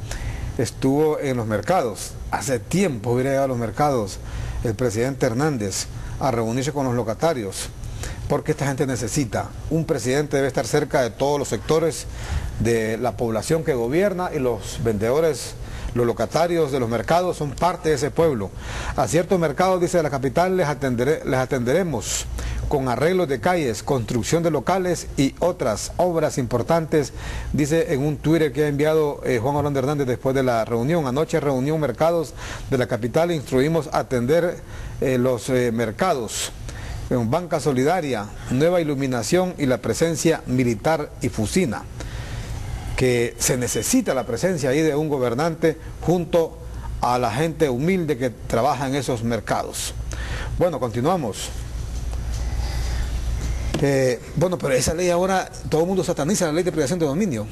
los mercados. Hace tiempo hubiera llegado a los mercados el presidente Hernández a reunirse con los locatarios, porque esta gente necesita. Un presidente debe estar cerca de todos los sectores de la población que gobierna y los vendedores, los locatarios de los mercados son parte de ese pueblo. A ciertos mercados, dice la capital, les atenderemos con arreglos de calles, construcción de locales y otras obras importantes, dice en un Twitter que ha enviado Juan Orlando Hernández después de la reunión. Anoche reunión mercados de la capital, instruimos atender los mercados. Banca Solidaria, nueva iluminación y la presencia militar y Fusina. Que se necesita la presencia ahí de un gobernante junto a la gente humilde que trabaja en esos mercados. Bueno, continuamos. Bueno, pero esa ley ahora, todo el mundo sataniza la ley de privación de dominio.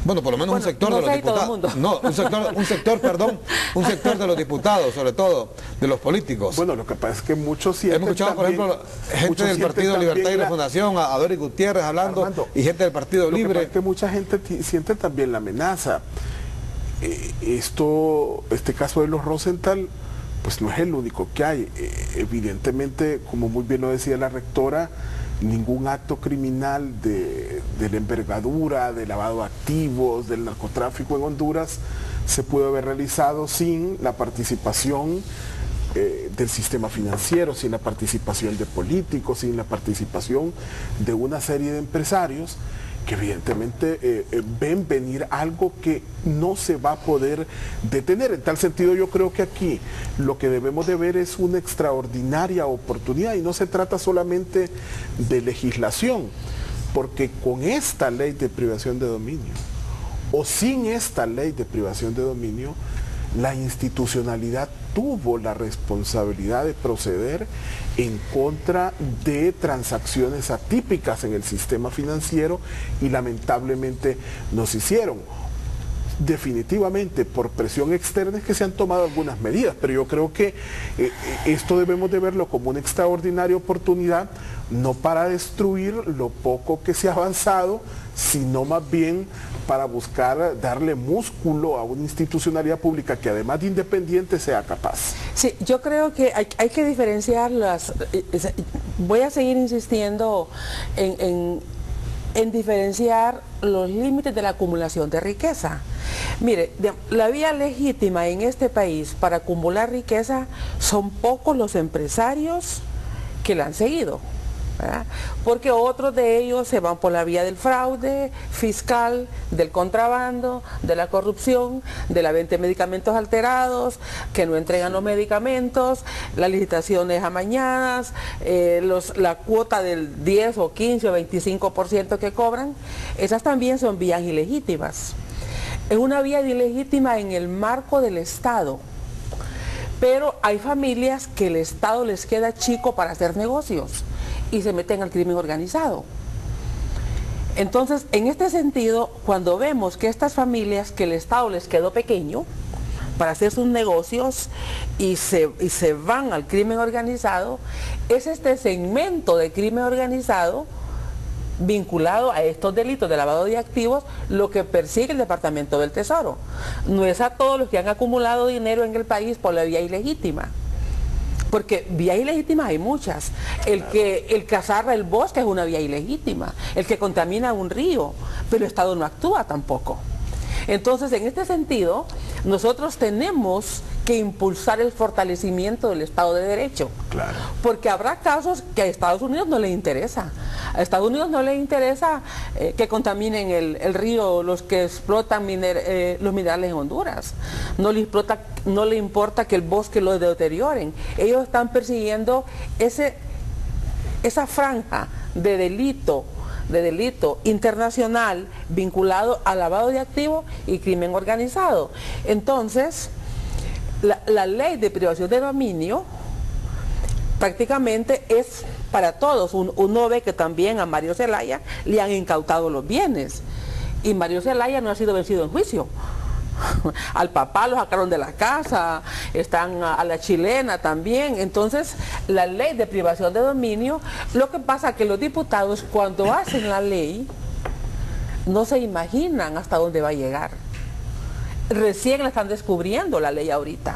Bueno, por lo menos un sector de los diputados. No, un sector de los diputados, sobre todo, de los políticos. Bueno, lo que pasa es que muchos sienten. Hemos escuchado, también, por ejemplo, gente del Partido Libertad y Refundación, a Doris Gutiérrez hablando, Armando, y gente del Partido Libre. Lo que pasa es que mucha gente siente también la amenaza. Este caso de los Rosenthal, pues no es el único que hay. Evidentemente, como muy bien lo decía la rectora, ningún acto criminal de la envergadura, de lavado de activos, del narcotráfico en Honduras se puede haber realizado sin la participación del sistema financiero, sin la participación de políticos, sin la participación de una serie de empresarios que evidentemente ven venir algo que no se va a poder detener. En tal sentido, yo creo que aquí lo que debemos de ver es una extraordinaria oportunidad y no se trata solamente de legislación, porque con esta ley de privación de dominio o sin esta ley de privación de dominio, la institucionalidad tuvo la responsabilidad de proceder en contra de transacciones atípicas en el sistema financiero y lamentablemente nos hicieron. Definitivamente por presión externa es que se han tomado algunas medidas, pero yo creo que esto debemos de verlo como una extraordinaria oportunidad, no para destruir lo poco que se ha avanzado, sino más bien para buscar darle músculo a una institucionalidad pública que además de independiente sea capaz. Sí, yo creo que hay que diferenciar las... Voy a seguir insistiendo en diferenciar los límites de la acumulación de riqueza. Mire, la vía legítima en este país para acumular riqueza son pocos los empresarios que la han seguido, ¿verdad? Porque otros de ellos se van por la vía del fraude fiscal, del contrabando, de la corrupción, de la venta de medicamentos alterados, que no entregan los medicamentos, las licitaciones amañadas, la cuota del 10 o 15 o 25% que cobran. Esas también son vías ilegítimas. Es una vía ilegítima en el marco del Estado, pero hay familias que el Estado les queda chico para hacer negocios y se meten al crimen organizado. Entonces, en este sentido, cuando vemos que estas familias que el Estado les quedó pequeño para hacer sus negocios y se van al crimen organizado, es este segmento de crimen organizado vinculado a estos delitos de lavado de activos lo que persigue el Departamento del Tesoro. No es a todos los que han acumulado dinero en el país por la vía ilegítima, porque vías ilegítimas hay muchas. El que azarra el bosque es una vía ilegítima, el que contamina un río, pero el Estado no actúa tampoco. Entonces, en este sentido, nosotros tenemos que impulsar el fortalecimiento del Estado de Derecho. Claro. Porque habrá casos que a Estados Unidos no le interesa. A Estados Unidos no le interesa que contaminen el río los que explotan los minerales en Honduras. No le importa que el bosque lo deterioren. Ellos están persiguiendo esa franja de delito internacional vinculado al lavado de activos y crimen organizado. Entonces, la ley de privación de dominio prácticamente es para todos. Uno ve que también a Mario Zelaya le han incautado los bienes y Mario Zelaya no ha sido vencido en juicio. Al papá lo sacaron de la casa, están a la chilena también. Entonces, la ley de privación de dominio, lo que pasa es que los diputados cuando hacen la ley no se imaginan hasta dónde va a llegar. Recién la están descubriendo la ley ahorita.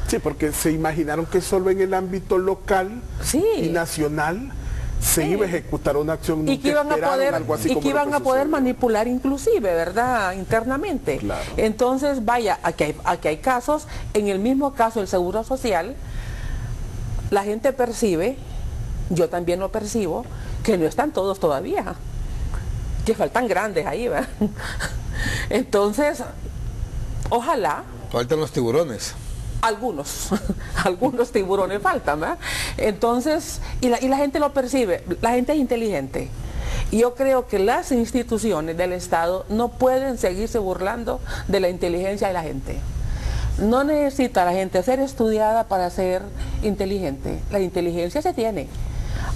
Sí, porque se imaginaron que solo en el ámbito local y nacional se iba a ejecutar una acción y que iban a poder manipular inclusive, ¿verdad? Internamente. Claro. Entonces, vaya, aquí hay casos, en el mismo caso del Seguro Social, la gente percibe, yo también lo percibo, que no están todos todavía, que faltan grandes ahí, ¿verdad? Entonces, ojalá. Faltan los tiburones. Algunos tiburones faltan, ¿verdad? Entonces, y la gente lo percibe, la gente es inteligente. Yo creo que las instituciones del Estado no pueden seguirse burlando de la inteligencia de la gente. No necesita la gente ser estudiada para ser inteligente. La inteligencia se tiene.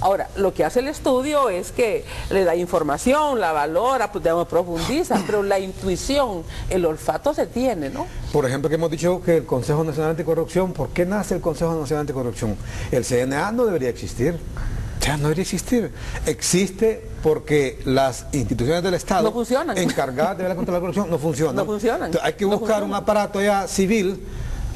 Ahora, lo que hace el estudio es que le da información, la valora, pues, profundiza, pero la intuición, el olfato se tiene, ¿no? Por ejemplo, que hemos dicho que el Consejo Nacional Anticorrupción, ¿por qué nace el Consejo Nacional Anticorrupción? El CNA no debería existir. Ya no debería existir. Existe porque las instituciones del Estado no funcionan, encargadas de velar contra la corrupción no funcionan. No funcionan. Entonces, hay que buscar un aparato ya civil,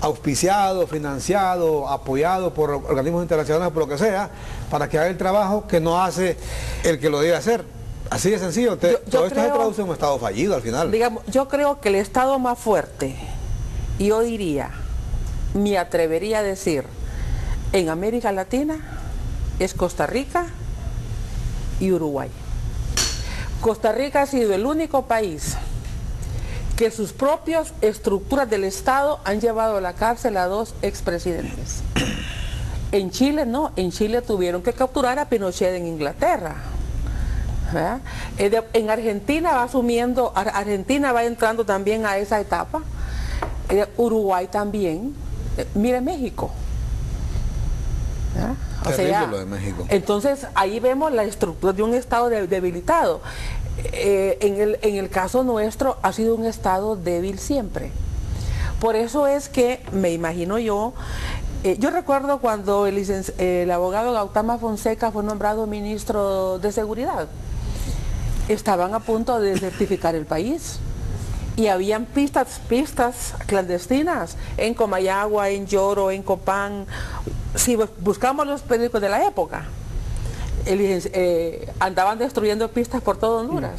auspiciado, financiado, apoyado por organismos internacionales, por lo que sea, para que haga el trabajo que no hace el que lo debe hacer. Así de sencillo. Todo esto se traduce en un Estado fallido al final. Digamos, yo creo que el Estado más fuerte, yo diría, me atrevería a decir, en América Latina, es Costa Rica y Uruguay. Costa Rica ha sido el único país que sus propias estructuras del Estado han llevado a la cárcel a 2 expresidentes. En Chile no, en Chile tuvieron que capturar a Pinochet en Inglaterra. ¿verdad? En Argentina va asumiendo, Argentina va entrando también a esa etapa, Uruguay también, mire México. ¿verdad? O sea, lo de México. Entonces ahí vemos la estructura de un Estado debilitado. En el caso nuestro ha sido un Estado débil siempre. Por eso es que me imagino yo recuerdo cuando el abogado Gautama Fonseca fue nombrado ministro de Seguridad, estaban a punto de desertificar el país y habían pistas clandestinas en Comayagua, en Lloro, en Copán. Si buscamos los periódicos de la época, andaban destruyendo pistas por todo Honduras.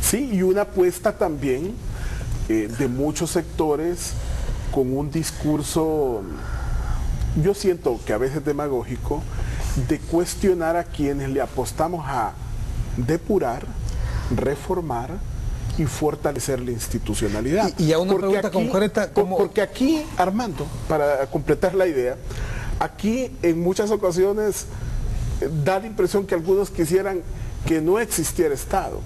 Sí, y una apuesta también de muchos sectores con un discurso, yo siento que a veces demagógico, de cuestionar a quienes le apostamos a depurar, reformar y fortalecer la institucionalidad. Y a una pregunta concreta, porque aquí, Armando, para completar la idea, aquí en muchas ocasiones da la impresión que algunos quisieran que no existiera Estado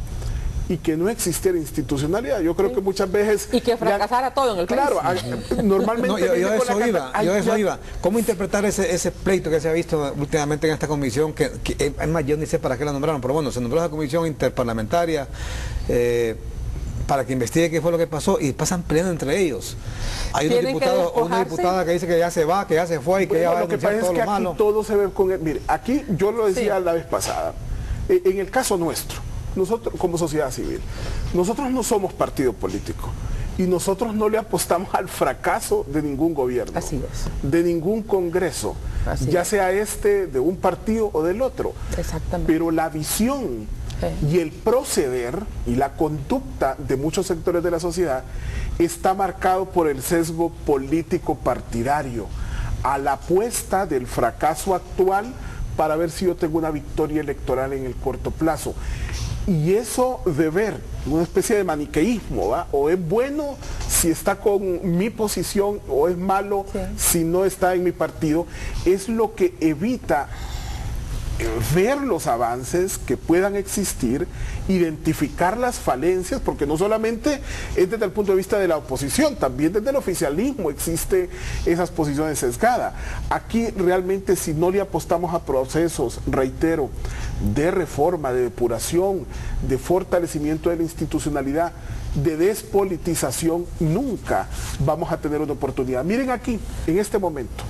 y que no existiera institucionalidad. Yo creo que muchas veces... Y que fracasara todo en el país. Claro, normalmente... No, yo eso iba. ¿Cómo interpretar ese pleito que se ha visto últimamente en esta comisión? Que es más, yo ni sé para qué la nombraron, pero bueno, se nombró esa comisión interparlamentaria para que investigue qué fue lo que pasó y pasan peleando entre ellos. Hay una diputada que dice que ya se va, que ya se fue y que ya va a denunciar todo lo malo. Aquí todo se ve con él. Mire, aquí yo lo decía la vez pasada, en el caso nuestro, nosotros como sociedad civil, nosotros no somos partido político y nosotros no le apostamos al fracaso de ningún gobierno, así es, de ningún congreso, ya sea de un partido o del otro. Exactamente. Pero la visión y el proceder y la conducta de muchos sectores de la sociedad está marcado por el sesgo político partidario, a la apuesta del fracaso actual para ver si yo tengo una victoria electoral en el corto plazo. Y eso de ver una especie de maniqueísmo, ¿va? O es bueno si está con mi posición o es malo si no está en mi partido, es lo que evita ver los avances que puedan existir, identificar las falencias, porque no solamente es desde el punto de vista de la oposición, también desde el oficialismo existe esas posiciones sesgadas. Aquí realmente si no le apostamos a procesos, reitero, de reforma, de depuración, de fortalecimiento de la institucionalidad, de despolitización, nunca vamos a tener una oportunidad. Miren aquí, en este momento,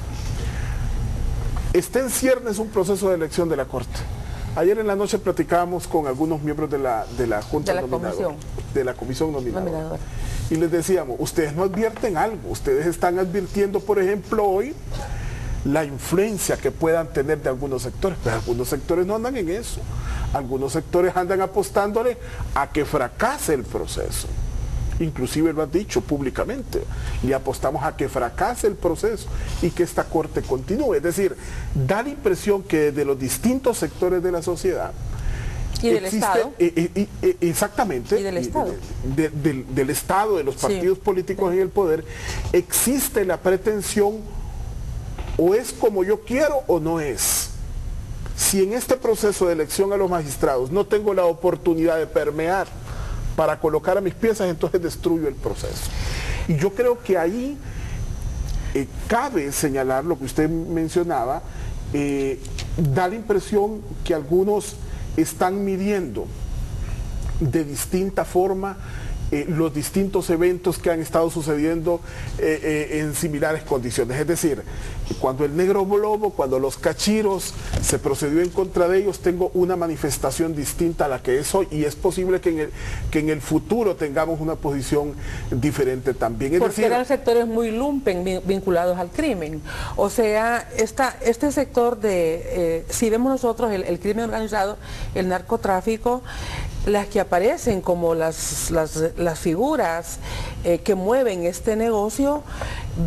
está en ciernes un proceso de elección de la Corte. Ayer en la noche platicábamos con algunos miembros de la Junta Nominadora, de la Comisión Nominadora. Y les decíamos, ustedes no advierten algo, ustedes están advirtiendo, por ejemplo, hoy, la influencia que puedan tener de algunos sectores, pero algunos sectores no andan en eso. Algunos sectores andan apostándole a que fracase el proceso. Inclusive lo han dicho públicamente, le apostamos a que fracase el proceso y que esta Corte continúe. Es decir, da la impresión que desde los distintos sectores de la sociedad y del Estado. Exactamente. Y del Estado. Del Estado, de los partidos políticos en el poder, existe la pretensión, o es como yo quiero o no es. Si en este proceso de elección a los magistrados no tengo la oportunidad de permear para colocar a mis piezas, entonces destruyo el proceso. Y yo creo que ahí cabe señalar lo que usted mencionaba, da la impresión que algunos están midiendo de distinta forma los distintos eventos que han estado sucediendo en similares condiciones. Es decir, cuando el Negro Lobo, cuando los Cachiros se procedió en contra de ellos, tengo una manifestación distinta a la que es hoy, y es posible que en el futuro tengamos una posición diferente también. Es porque decir, eran sectores muy lumpen vinculados al crimen. O sea, este sector de, si vemos nosotros el crimen organizado, el narcotráfico, las que aparecen como las figuras que mueven este negocio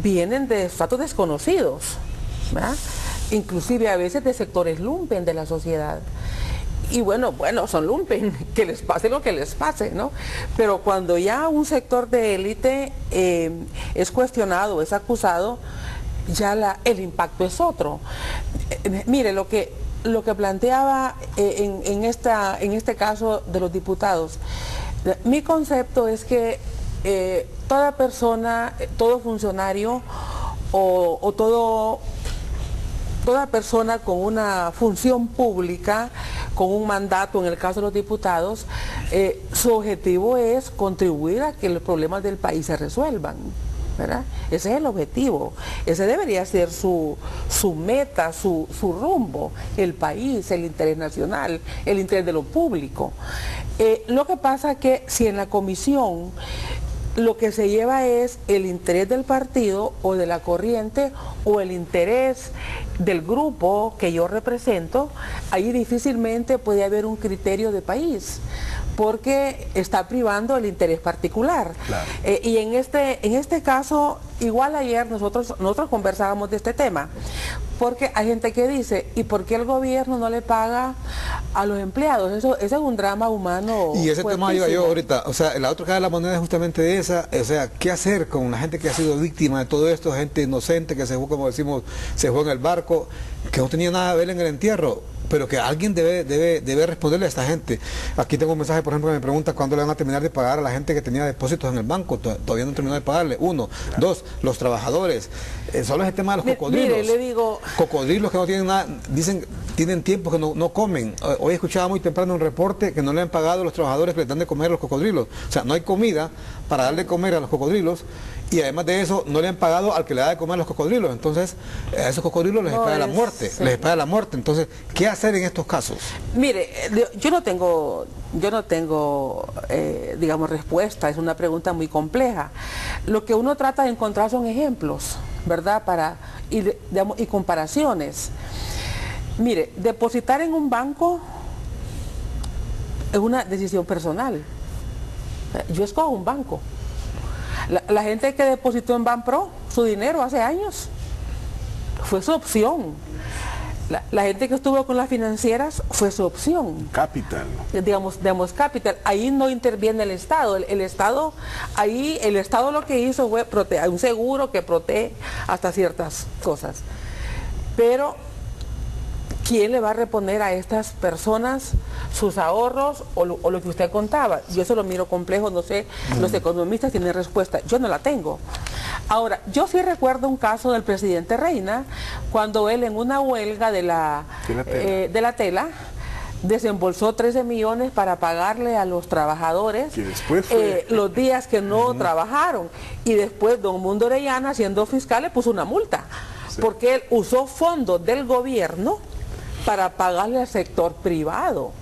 vienen de estratos desconocidos, ¿verdad? Inclusive a veces de sectores lumpen de la sociedad. Y bueno, son lumpen, que les pase lo que les pase, ¿no? Pero cuando ya un sector de élite es cuestionado, es acusado, ya el impacto es otro. Mire, lo que planteaba en este caso de los diputados, mi concepto es que toda persona, todo funcionario o toda persona con una función pública, con un mandato, en el caso de los diputados, su objetivo es contribuir a que los problemas del país se resuelvan, ¿verdad? Ese es el objetivo, ese debería ser su meta, su rumbo, el país, el interés nacional, el interés de lo público. Lo que pasa es que si en la comisión lo que se lleva es el interés del partido o de la corriente o el interés del grupo que yo represento, ahí difícilmente puede haber un criterio de país, porque está privando el interés particular. Claro. Y en este caso, igual ayer nosotros conversábamos de este tema, porque hay gente que dice, ¿y por qué el gobierno no le paga a los empleados? Ese es un drama humano. Y ese tema iba yo ahorita, o sea, la otra cara de la moneda es justamente de esa, o sea, ¿qué hacer con la gente que ha sido víctima de todo esto, gente inocente que se fue, como decimos, se fue en el barco, que no tenía nada que ver en el entierro? Pero que alguien debe responderle a esta gente. Aquí tengo un mensaje, por ejemplo, que me pregunta cuándo le van a terminar de pagar a la gente que tenía depósitos en el banco. Todavía no han terminado de pagarle. Uno. Claro. Dos, los trabajadores. Solo es el tema de los cocodrilos. Mire, le digo... Cocodrilos que no tienen nada, dicen, tienen tiempo que no comen. Hoy escuchaba muy temprano un reporte que no le han pagado a los trabajadores que les dan de comer a los cocodrilos. O sea, no hay comida para darle de comer a los cocodrilos. Y además de eso, no le han pagado al que le da de comer a los cocodrilos. Entonces, a esos cocodrilos les espera la muerte. Sí. Les espera la muerte. Entonces, ¿qué hacer en estos casos? Mire, yo no tengo digamos, respuesta. Es una pregunta muy compleja. Lo que uno trata de encontrar son ejemplos, ¿verdad? Y comparaciones. Mire, depositar en un banco es una decisión personal. Yo escojo un banco. La gente que depositó en Banpro su dinero hace años, fue su opción. La gente que estuvo con las financieras fue su opción. Capital. Digamos Capital. Ahí no interviene el Estado. El Estado lo que hizo fue un seguro que protege hasta ciertas cosas. Pero ¿quién le va a reponer a estas personas sus ahorros o lo que usted contaba? Yo eso lo miro complejo, no sé, los economistas tienen respuesta, yo no la tengo. Ahora, yo sí recuerdo un caso del presidente Reina, cuando él en una huelga de la tela desembolsó 13 millones para pagarle a los trabajadores los días que no trabajaron, y después don Mundo Orellana, siendo fiscal, le puso una multa, porque él usó fondos del gobierno para pagarle al sector privado.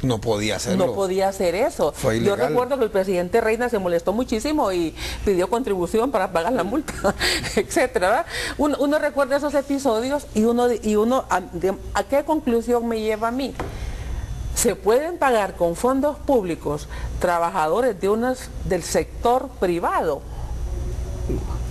No podía hacerlo. No podía hacer eso. Yo recuerdo que el presidente Reina se molestó muchísimo y pidió contribución para pagar la multa, etcétera. Uno recuerda esos episodios y uno ¿a qué conclusión me lleva a mí? ¿Se pueden pagar con fondos públicos trabajadores del sector privado?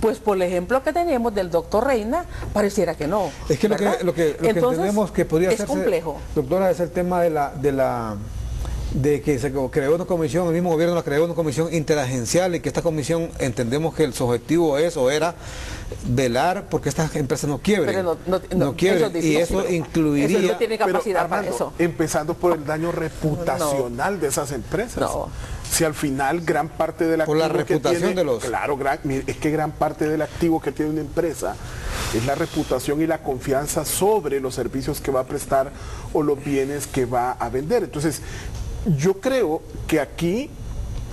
Pues por el ejemplo que tenemos del doctor Reina, pareciera que no. Es que lo que entendemos que podría hacerse, complejo. Doctora, es el tema de que se creó una comisión, el mismo gobierno la creó una comisión interagencial, y que esta comisión entendemos que su objetivo era velar porque estas empresas no quiebren. Pero no quiebren, y eso incluiría... Eso no tiene capacidad, Armando, para eso. Empezando por el daño reputacional de esas empresas. No. Si al final gran parte del activo por la reputación que tiene, de los... Claro, es que gran parte del activo que tiene una empresa es la reputación y la confianza sobre los servicios que va a prestar o los bienes que va a vender. Entonces, yo creo que aquí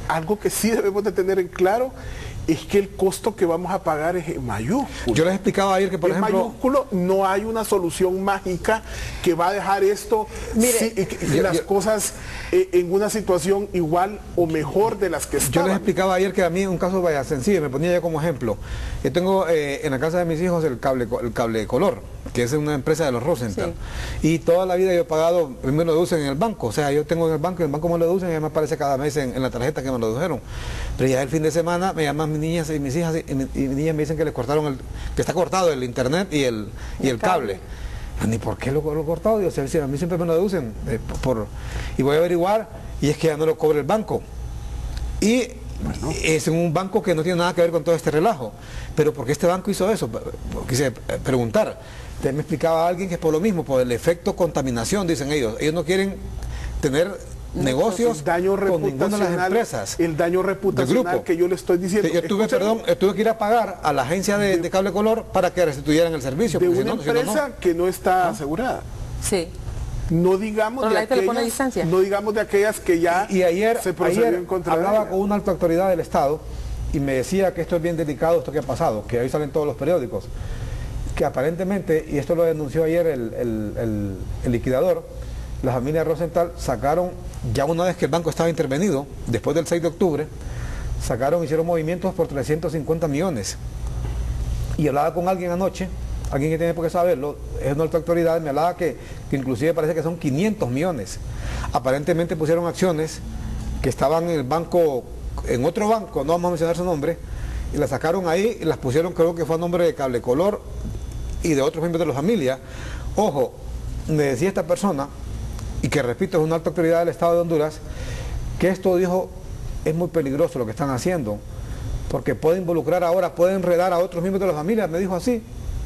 algo que sí debemos de tener en claro es que el costo que vamos a pagar es en mayúsculo. Yo les explicaba ayer que, por ejemplo... En mayúsculo no hay una solución mágica que va a dejar esto, las cosas en una situación igual o mejor de las que estaban. Yo les explicaba ayer que a mí un caso vaya sencillo, me ponía yo como ejemplo. Yo tengo en la casa de mis hijos el cable color, que es una empresa de los Rosenthal. Sí. Y toda la vida yo he pagado, me lo deducen en el banco. O sea, yo tengo en el banco me lo deducen y me aparece cada mes en la tarjeta que me lo dedujeron. Pero ya el fin de semana me llaman mis niñas y mis hijas, y mis niñas me dicen que les cortaron que está cortado el internet y el cable. Ni por qué lo he cortado, Dios, a mí siempre me lo deducen y voy a averiguar, y es que ya no lo cobra el banco. Y es en un banco que no tiene nada que ver con todo este relajo. Pero ¿por qué este banco hizo eso? Quise preguntar. Me explicaba alguien que es por lo mismo, por el efecto contaminación, dicen ellos. Ellos no quieren tener negocios con ninguna de las empresas. El daño reputacional que yo le estoy diciendo. Yo tuve que ir a pagar a la agencia de cable color para que restituyeran el servicio. De una empresa que no está asegurada. Sí. No digamos de aquellas que ya se procedió en contra de ella. Hablaba con una alta autoridad del Estado y me decía que esto es bien delicado, esto que ha pasado, que hoy salen todos los periódicos, que aparentemente, y esto lo denunció ayer el liquidador, la familia Rosenthal sacaron, ya una vez que el banco estaba intervenido, después del 6 de octubre, hicieron movimientos por 350 millones. Y hablaba con alguien anoche, alguien que tiene por qué saberlo, es una alta autoridad, me hablaba que inclusive parece que son 500 millones. Aparentemente pusieron acciones que estaban en el banco, en otro banco, no vamos a mencionar su nombre, y las sacaron ahí y las pusieron, creo que fue a nombre de Cable Color y de otros miembros de la familia. Ojo, me decía esta persona, y que repito, es una alta autoridad del Estado de Honduras, que esto, dijo, es muy peligroso lo que están haciendo, porque puede involucrar ahora, puede enredar a otros miembros de la familia, me dijo así,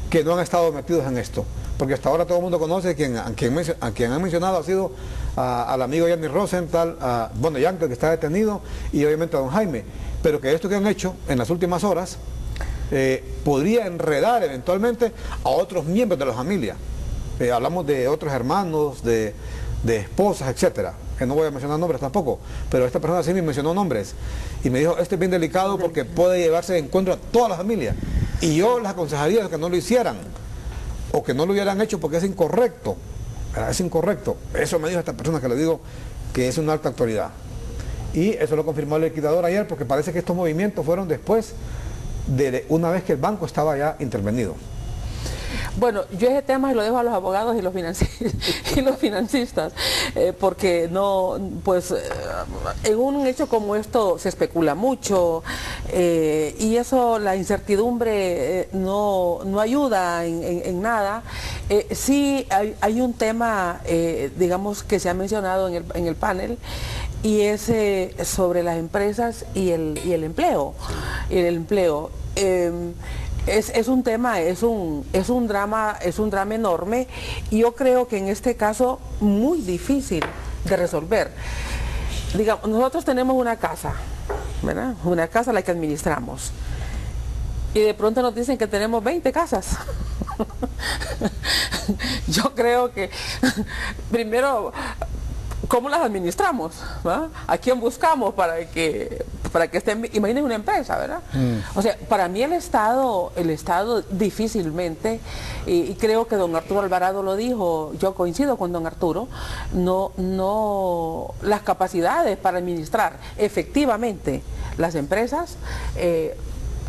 que no han estado metidos en esto, porque hasta ahora todo el mundo conoce a quien han mencionado ha sido al amigo Yanni Rosenthal, a Yankel, que está detenido, y obviamente a don Jaime, pero que esto que han hecho en las últimas horas podría enredar eventualmente a otros miembros de la familia. Hablamos de otros hermanos, de esposas, etcétera, que no voy a mencionar nombres tampoco, pero esta persona sí me mencionó nombres y me dijo, esto es bien delicado porque puede llevarse en contra a toda la familia, y yo les aconsejaría que no lo hicieran o que no lo hubieran hecho porque es incorrecto, es incorrecto. Eso me dijo esta persona, que le digo que es una alta autoridad, y eso lo confirmó el liquidador ayer, porque parece que estos movimientos fueron después de una vez que el banco estaba ya intervenido. Bueno, yo ese tema se lo dejo a los abogados y los financistas, porque no, pues en un hecho como esto se especula mucho y eso, la incertidumbre no ayuda en nada. Sí hay un tema, digamos, que se ha mencionado en el panel, y es sobre las empresas y el empleo. Es un tema, es un drama enorme, y yo creo que en este caso muy difícil de resolver. Digamos, nosotros tenemos una casa, ¿verdad? Una casa a la que administramos, y de pronto nos dicen que tenemos 20 casas. Yo creo que primero, ¿cómo las administramos? ¿Va? ¿A quién buscamos para que estén? Imaginen una empresa, ¿verdad? O sea, para mí el Estado difícilmente, y creo que don Arturo Alvarado lo dijo, yo coincido con don Arturo, no las capacidades para administrar efectivamente las empresas,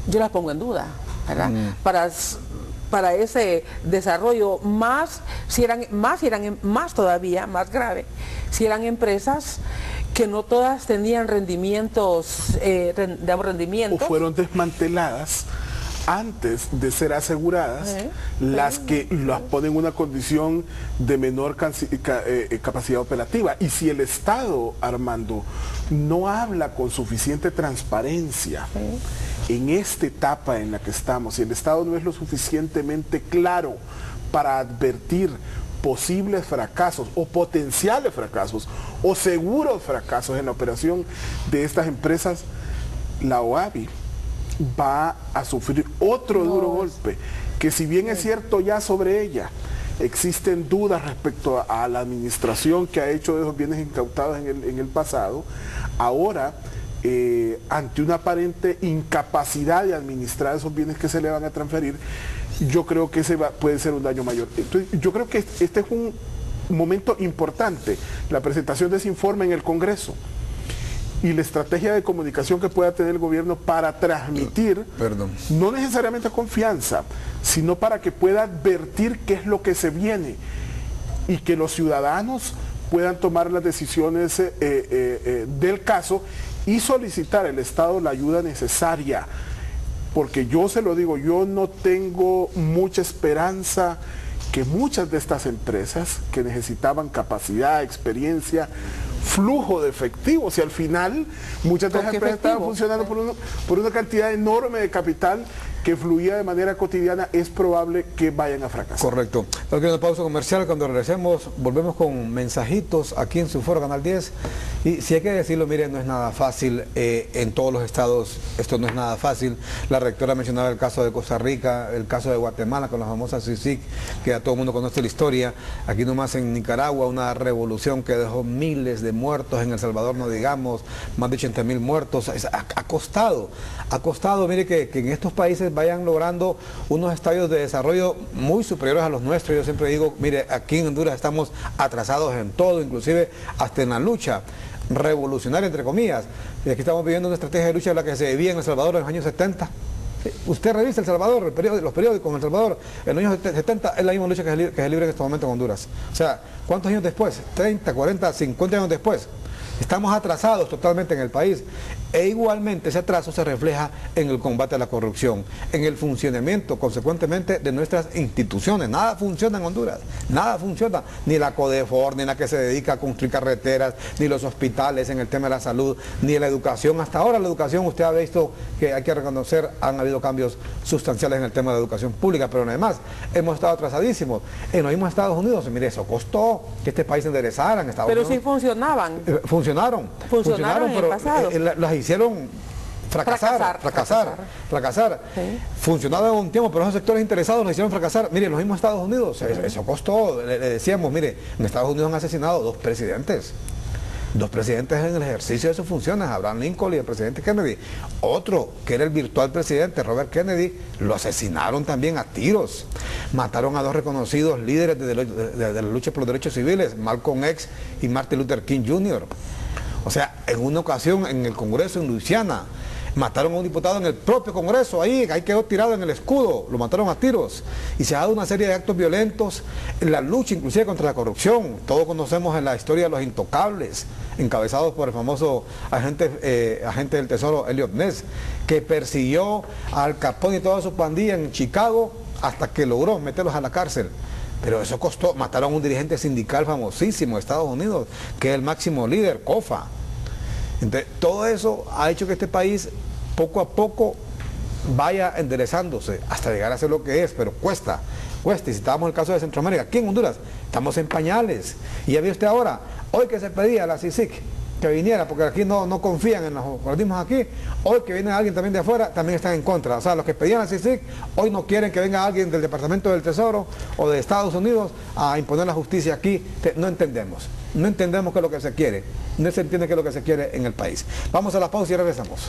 yo las pongo en duda, ¿verdad? Para ese desarrollo, más todavía más grave, si eran empresas que no todas tenían rendimientos, o fueron desmanteladas antes de ser aseguradas, las que las ponen en una condición de menor capacidad operativa. Y si el Estado, Armando, no habla con suficiente transparencia en esta etapa en la que estamos, si el Estado no es lo suficientemente claro para advertir posibles fracasos o potenciales fracasos o seguros fracasos en la operación de estas empresas, la OAVI va a sufrir otro duro golpe, que si bien es cierto ya sobre ella existen dudas respecto a la administración que ha hecho de esos bienes incautados en el pasado, ahora ante una aparente incapacidad de administrar esos bienes que se le van a transferir, yo creo que puede ser un daño mayor. Entonces, yo creo que este es un momento importante, la presentación de ese informe en el Congreso y la estrategia de comunicación que pueda tener el gobierno para transmitir, no necesariamente confianza, sino para que pueda advertir qué es lo que se viene y que los ciudadanos puedan tomar las decisiones del caso y solicitar al Estado la ayuda necesaria. Porque yo se lo digo, yo no tengo mucha esperanza que muchas de estas empresas que necesitaban capacidad, experiencia, flujo de efectivo, si al final muchas de esas empresas estaban funcionando por una cantidad enorme de capital que fluía de manera cotidiana, es probable que vayan a fracasar. Correcto. Vamos a una pausa comercial. Cuando regresemos volvemos con mensajitos aquí en su foro Canal 10. Y si hay que decirlo, miren, no es nada fácil en todos los estados, esto no es nada fácil. La rectora mencionaba el caso de Costa Rica, el caso de Guatemala con la famosa CICIG, que a todo el mundo conoce la historia. Aquí nomás en Nicaragua, una revolución que dejó miles de muertos, en El Salvador no digamos, más de 80,000 muertos. Ha costado, mire que en estos países vayan logrando unos estadios de desarrollo muy superiores a los nuestros. Yo siempre digo, mire, aquí en Honduras estamos atrasados en todo, inclusive hasta en la lucha revolucionaria, entre comillas. Y aquí estamos viviendo una estrategia de lucha de la que se vivía en El Salvador en los años 70. Usted revisa El Salvador, los periódicos en El Salvador, en los años 70 es la misma lucha que se libra en este momento en Honduras. O sea, ¿cuántos años después? 30, 40, 50 años después. Estamos atrasados totalmente en el país, e igualmente ese atraso se refleja en el combate a la corrupción, en el funcionamiento consecuentemente de nuestras instituciones. Nada funciona en Honduras, nada funciona, ni la CODEFOR, ni la que se dedica a construir carreteras, ni los hospitales en el tema de la salud, ni la educación. Hasta ahora la educación, usted ha visto que hay que reconocer, han habido cambios sustanciales en el tema de la educación pública, pero además hemos estado atrasadísimos. En los mismos Estados Unidos, mire, eso costó que este país se enderezara. En Estados Unidos, sí funcionaban. Funcionaron en el pasado. Las hicieron fracasar. Sí. Funcionaban un tiempo, pero esos sectores interesados los hicieron fracasar. Mire, los mismos Estados Unidos, eso costó. Le decíamos, mire, en Estados Unidos han asesinado dos presidentes en el ejercicio de sus funciones, Abraham Lincoln y el presidente Kennedy. Otro, que era el virtual presidente, Robert Kennedy, lo asesinaron también a tiros. Mataron a dos reconocidos líderes de la lucha por los derechos civiles, Malcolm X y Martin Luther King Jr. O sea, en una ocasión en el Congreso en Luisiana, Mataron a un diputado en el propio Congreso, ahí quedó tirado en el escudo, lo mataron a tiros. Y se ha dado una serie de actos violentos en la lucha inclusive contra la corrupción. Todos conocemos en la historia de los intocables, encabezados por el famoso agente del Tesoro Elliot Ness, que persiguió a Al Capone y toda su pandilla en Chicago hasta que logró meterlos a la cárcel. Pero eso costó, mataron a un dirigente sindical famosísimo de Estados Unidos, que es el máximo líder, COFA. Entonces, todo eso ha hecho que este país poco a poco vaya enderezándose hasta llegar a ser lo que es, pero cuesta. Y si estábamos en el caso de Centroamérica, aquí en Honduras, estamos en pañales. Y ya vio usted ahora, hoy que se pedía a la CICIC que viniera, porque aquí no confían en los organismos aquí, hoy que viene alguien también de afuera, también están en contra. O sea, los que pedían a la CICIC, hoy no quieren que venga alguien del Departamento del Tesoro o de Estados Unidos a imponer la justicia aquí. No entendemos qué es lo que se quiere, no se entiende qué es lo que se quiere en el país. Vamos a la pausa y regresamos.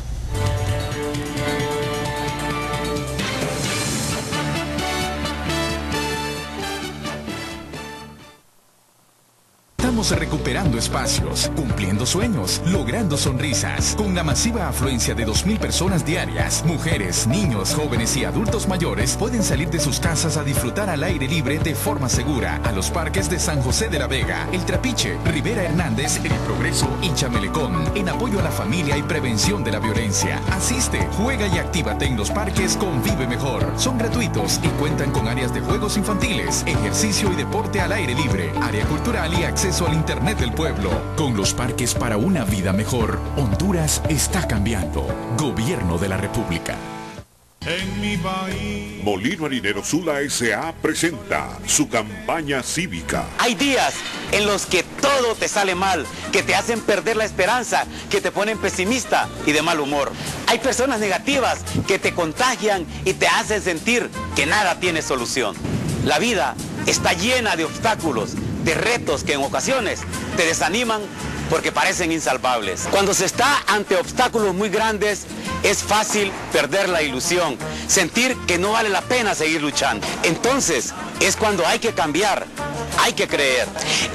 Estamos recuperando espacios, cumpliendo sueños, logrando sonrisas. Con la masiva afluencia de 2.000 personas diarias, mujeres, niños, jóvenes y adultos mayores pueden salir de sus casas a disfrutar al aire libre de forma segura a los parques de San José de la Vega, El Trapiche, Rivera Hernández, El Progreso y Chamelecón, en apoyo a la familia y prevención de la violencia. Asiste, juega y actívate en los parques con Vive Mejor. Son gratuitos y cuentan con áreas de juegos infantiles, ejercicio y deporte al aire libre, área cultural y acceso al Internet del pueblo. Con los parques para una vida mejor, Honduras está cambiando. Gobierno de la República. En mi país. Molino Harinero Sula S.A. presenta su campaña cívica. Hay días en los que todo te sale mal, que te hacen perder la esperanza, que te ponen pesimista y de mal humor. Hay personas negativas que te contagian y te hacen sentir que nada tiene solución. La vida está llena de obstáculos, de retos que en ocasiones te desaniman porque parecen insalvables. Cuando se está ante obstáculos muy grandes, es fácil perder la ilusión, sentir que no vale la pena seguir luchando. Entonces, es cuando hay que cambiar, hay que creer.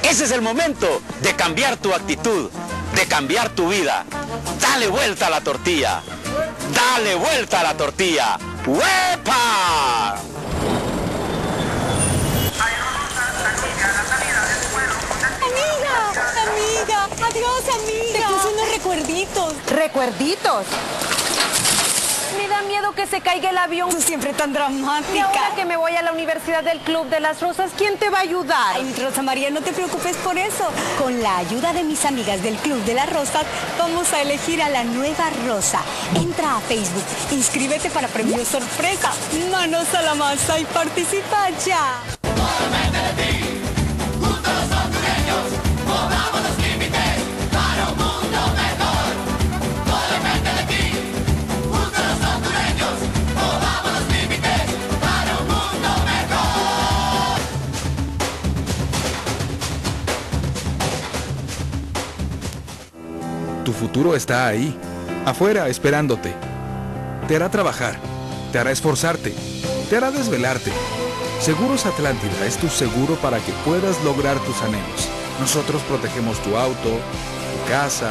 Ese es el momento de cambiar tu actitud, de cambiar tu vida. Dale vuelta a la tortilla. Dale vuelta a la tortilla. ¡Huepa! Amiga, adiós, amiga. Te puse unos recuerditos. ¿Recuerditos? Me da miedo que se caiga el avión. Tú siempre tan dramática. Y ahora que me voy a la Universidad del Club de las Rosas, ¿quién te va a ayudar? Ay, Rosa María, no te preocupes por eso. Con la ayuda de mis amigas del Club de las Rosas, vamos a elegir a la nueva Rosa. Entra a Facebook, inscríbete para premios sorpresa. Manos a la masa y participa ya. Movamos los límites para un mundo mejor. Todo depende de ti. Juntos los hondureños. Movamos los límites para un mundo mejor. Tu futuro está ahí, afuera esperándote. Te hará trabajar, te hará esforzarte, te hará desvelarte. Seguros Atlántida es tu seguro para que puedas lograr tus anhelos. Nosotros protegemos tu auto, tu casa,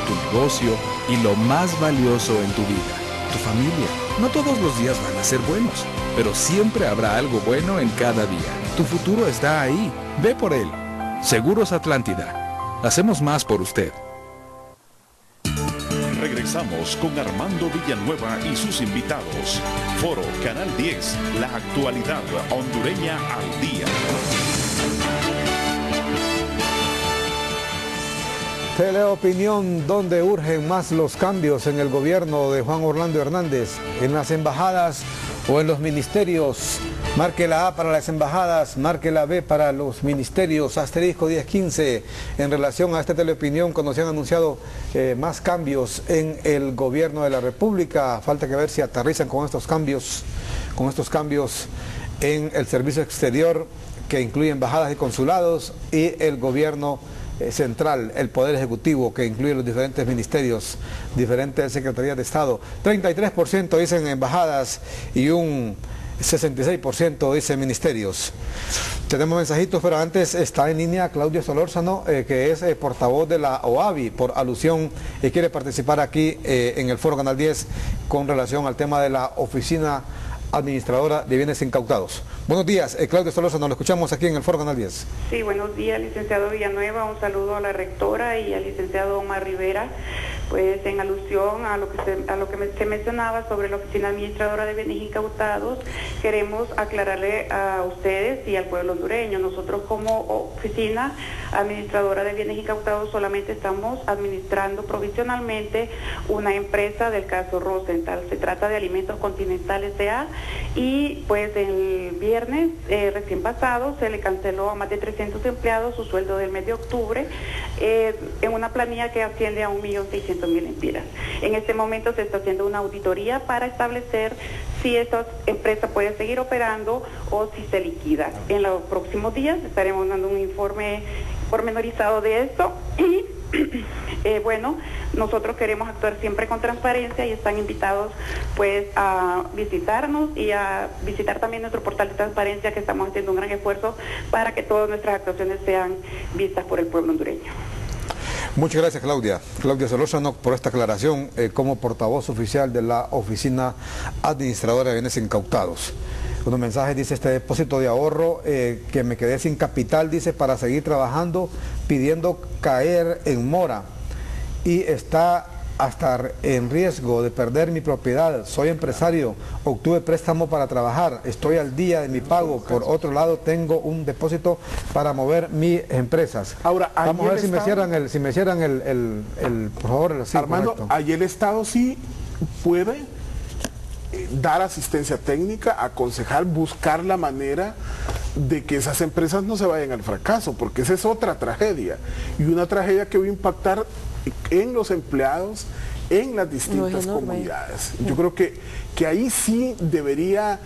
tu negocio y lo más valioso en tu vida, tu familia. No todos los días van a ser buenos, pero siempre habrá algo bueno en cada día. Tu futuro está ahí. Ve por él. Seguros Atlántida. Hacemos más por usted. Regresamos con Armando Villanueva y sus invitados. Foro Canal 10, la actualidad hondureña al día. Teleopinión, donde urgen más los cambios en el gobierno de Juan Orlando Hernández, en las embajadas o en los ministerios. Marque la A para las embajadas, marque la B para los ministerios, asterisco 1015. En relación a esta teleopinión, cuando se han anunciado más cambios en el gobierno de la República, falta que ver si aterrizan con estos cambios en el servicio exterior, que incluye embajadas y consulados, y el gobierno central, el Poder Ejecutivo, que incluye los diferentes ministerios, diferentes secretarías de Estado. 33% dicen embajadas y un 66% dice ministerios. Tenemos mensajitos, pero antes está en línea Claudio Solórzano, que es portavoz de la OAVI, por alusión, y quiere participar aquí en el Foro Canal 10 con relación al tema de la Oficina Administradora de Bienes Incautados. Buenos días, Claudio Solórzano, lo escuchamos aquí en el Foro Canal 10. Sí, buenos días, licenciado Villanueva, un saludo a la rectora y al licenciado Omar Rivera. Pues en alusión a lo que se mencionaba sobre la Oficina Administradora de Bienes Incautados, queremos aclararle a ustedes y al pueblo hondureño. Nosotros como Oficina Administradora de Bienes Incautados solamente estamos administrando provisionalmente una empresa del caso Rosenthal. Se trata de Alimentos Continental S.A. y pues el viernes recién pasado se le canceló a más de 300 empleados su sueldo del mes de octubre en una planilla que asciende a 1.600.000 lempiras. En este momento se está haciendo una auditoría para establecer si esta empresa puede seguir operando o si se liquida. En los próximos días estaremos dando un informe pormenorizado de esto y bueno, nosotros queremos actuar siempre con transparencia y están invitados pues a visitarnos y a visitar también nuestro portal de transparencia, que estamos haciendo un gran esfuerzo para que todas nuestras actuaciones sean vistas por el pueblo hondureño. Muchas gracias, Claudia Solórzano, por esta aclaración como portavoz oficial de la Oficina Administradora de Bienes Incautados. Unos mensajes, dice: este depósito de ahorro que me quedé sin capital, dice, para seguir trabajando, pidiendo caer en mora y está hasta en riesgo de perder mi propiedad. Soy empresario, obtuve préstamo para trabajar, estoy al día de mi pago. Por otro lado, tengo un depósito para mover mis empresas. Ahora, vamos a ver si me cierran por favor. Sí, Armando, correcto. ahí el Estado sí puede dar asistencia técnica, aconsejar, buscar la manera de que esas empresas no se vayan al fracaso, porque esa es otra tragedia, y una tragedia que va a impactar en los empleados, en las distintas comunidades. Yo creo que ahí sí debería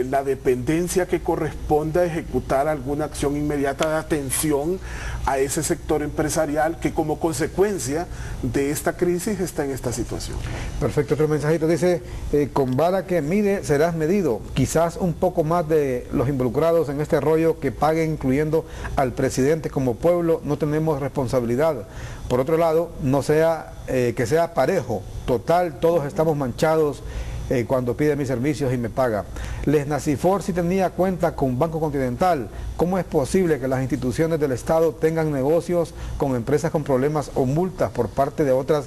la dependencia que corresponda a ejecutar alguna acción inmediata de atención a ese sector empresarial que como consecuencia de esta crisis está en esta situación. Perfecto, otro mensajito dice: con vara que mide serás medido. Quizás un poco más de los involucrados en este rollo que paguen, incluyendo al presidente. Como pueblo no tenemos responsabilidad. Por otro lado, no sea que sea parejo. Total, todos estamos manchados cuando pide mis servicios y me paga. Les Nacifor sí tenía cuenta con Banco Continental. ¿Cómo es posible que las instituciones del Estado tengan negocios con empresas con problemas o multas por parte de otras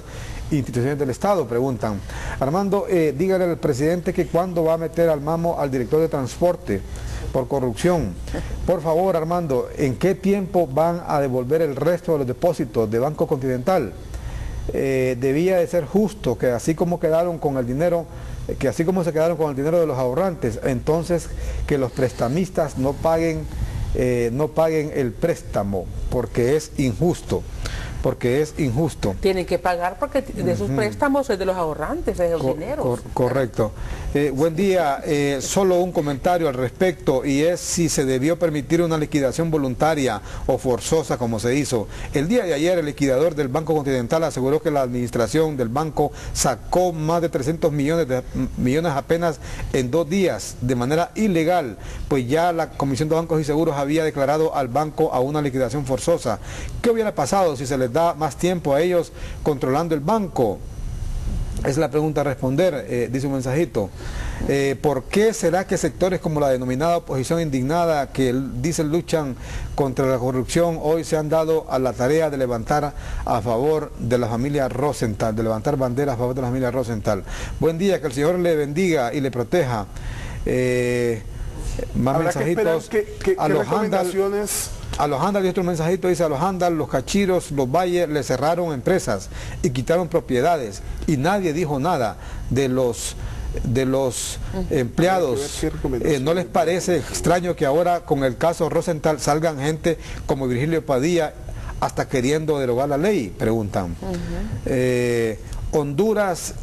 instituciones del Estado? Preguntan. Armando, dígale al presidente que cuándo va a meter al mamo al director de transporte por corrupción. Por favor, Armando, ¿en qué tiempo van a devolver el resto de los depósitos de Banco Continental? Debía de ser justo que así como quedaron con el dinero, que así como se quedaron con el dinero de los ahorrantes, entonces que los prestamistas no paguen el préstamo, porque es injusto. Tienen que pagar porque de esos préstamos es de los ahorrantes, es el dinero. Correcto. Buen día, solo un comentario al respecto, y es si se debió permitir una liquidación voluntaria o forzosa como se hizo. El día de ayer el liquidador del Banco Continental aseguró que la administración del banco sacó más de 300 millones apenas en 2 días de manera ilegal, pues ya la Comisión de Bancos y Seguros había declarado al banco a una liquidación forzosa. ¿Qué hubiera pasado si se les da más tiempo a ellos controlando el banco? Es la pregunta a responder, dice un mensajito. ¿Por qué será que sectores como la denominada oposición indignada, que dicen luchan contra la corrupción, hoy se han dado a la tarea de levantar a favor de la familia Rosenthal, de levantar banderas a favor de la familia Rosenthal? Buen día, que el Señor le bendiga y le proteja. Más habrá mensajitos. ¿Qué recomendaciones? A los Handal, y otro mensajito dice: a los Handal, los Cachiros, los Valles le cerraron empresas y quitaron propiedades y nadie dijo nada de los empleados. ¿No les parece extraño que ahora con el caso Rosenthal salgan gente como Virgilio Padilla hasta queriendo derogar la ley? Preguntan. Honduras,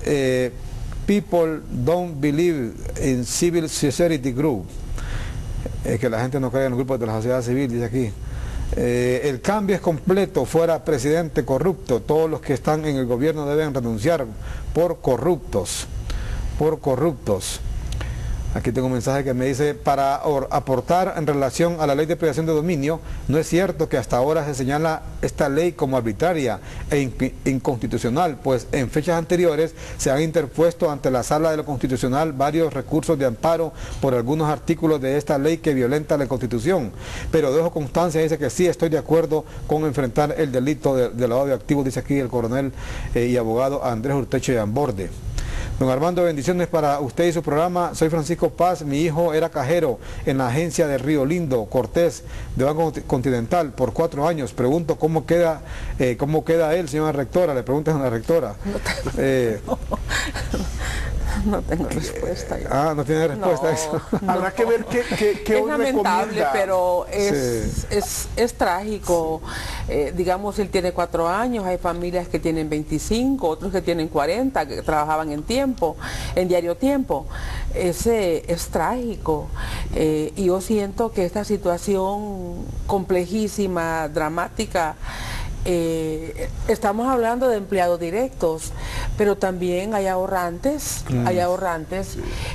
people don't believe in civil society group. Que la gente no cree en los grupos de la sociedad civil, dice aquí. El cambio es completo, fuera presidente corrupto. Todos los que están en el gobierno deben renunciar por corruptos. Aquí tengo un mensaje que me dice, para aportar en relación a la ley de privación de dominio, no es cierto que hasta ahora se señala esta ley como arbitraria e inconstitucional, pues en fechas anteriores se han interpuesto ante la Sala de lo Constitucional varios recursos de amparo por algunos artículos de esta ley que violenta la Constitución. Pero dejo constancia, dice que sí estoy de acuerdo con enfrentar el delito de lavado de activos, dice aquí el coronel y abogado Andrés Urtecho de Amborde. Don Armando, bendiciones para usted y su programa. Soy Francisco Paz, mi hijo era cajero en la agencia de Río Lindo, Cortés, de Banco Continental, por 4 años. Pregunto cómo queda él, señora rectora. Le preguntas a la rectora. No tengo respuesta. No tiene respuesta a eso. Habrá que ver qué es lamentable, recomienda. pero es trágico. Digamos, él tiene 4 años, hay familias que tienen 25, otros que tienen 40, que trabajaban en diario tiempo. Es trágico. Y yo siento que esta situación complejísima, dramática, estamos hablando de empleados directos, pero también hay ahorrantes,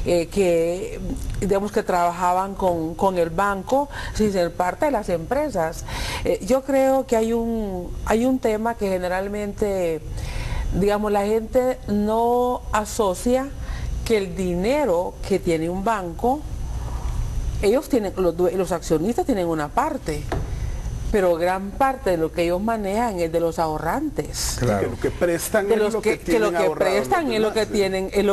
que digamos que trabajaban con el banco sin ser parte de las empresas. Yo creo que hay un tema que generalmente, digamos, la gente no asocia que el dinero que tiene un banco, ellos tienen, los accionistas tienen una parte, pero gran parte de lo que ellos manejan es de los ahorrantes. Claro. Que lo que prestan de es los lo que tienen ahorrado, prestan es lo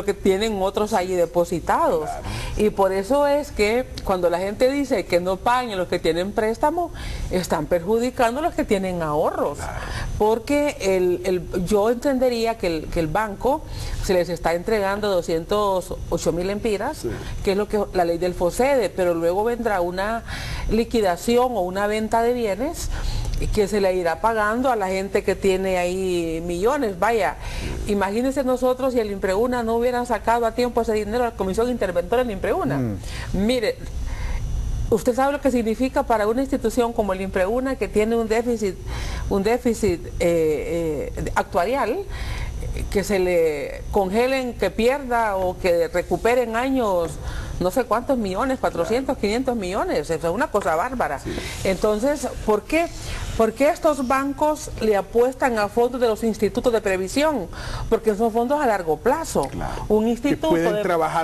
que tienen otros ahí depositados. Claro. Y por eso es que cuando la gente dice que no paguen los que tienen préstamo, están perjudicando a los que tienen ahorros. Claro. Porque yo entendería que el banco se les está entregando 208.000 empiras, sí, que es lo que la ley del FOSEDE, pero luego vendrá una liquidación o una venta de bienes que se le irá pagando a la gente que tiene ahí millones. Vaya, imagínense nosotros si el INPREUNA no hubieran sacado a tiempo ese dinero a la Comisión Interventora del INPREUNA. Mire, usted sabe lo que significa para una institución como el INPREUNA, que tiene un déficit actuarial, que se le congelen, que pierda o que recupere en años no sé cuántos millones, 400, 500 millones, es una cosa bárbara. Sí. Entonces, ¿por qué estos bancos le apuestan a fondos de los institutos de previsión? Porque son fondos a largo plazo. Claro. Un instituto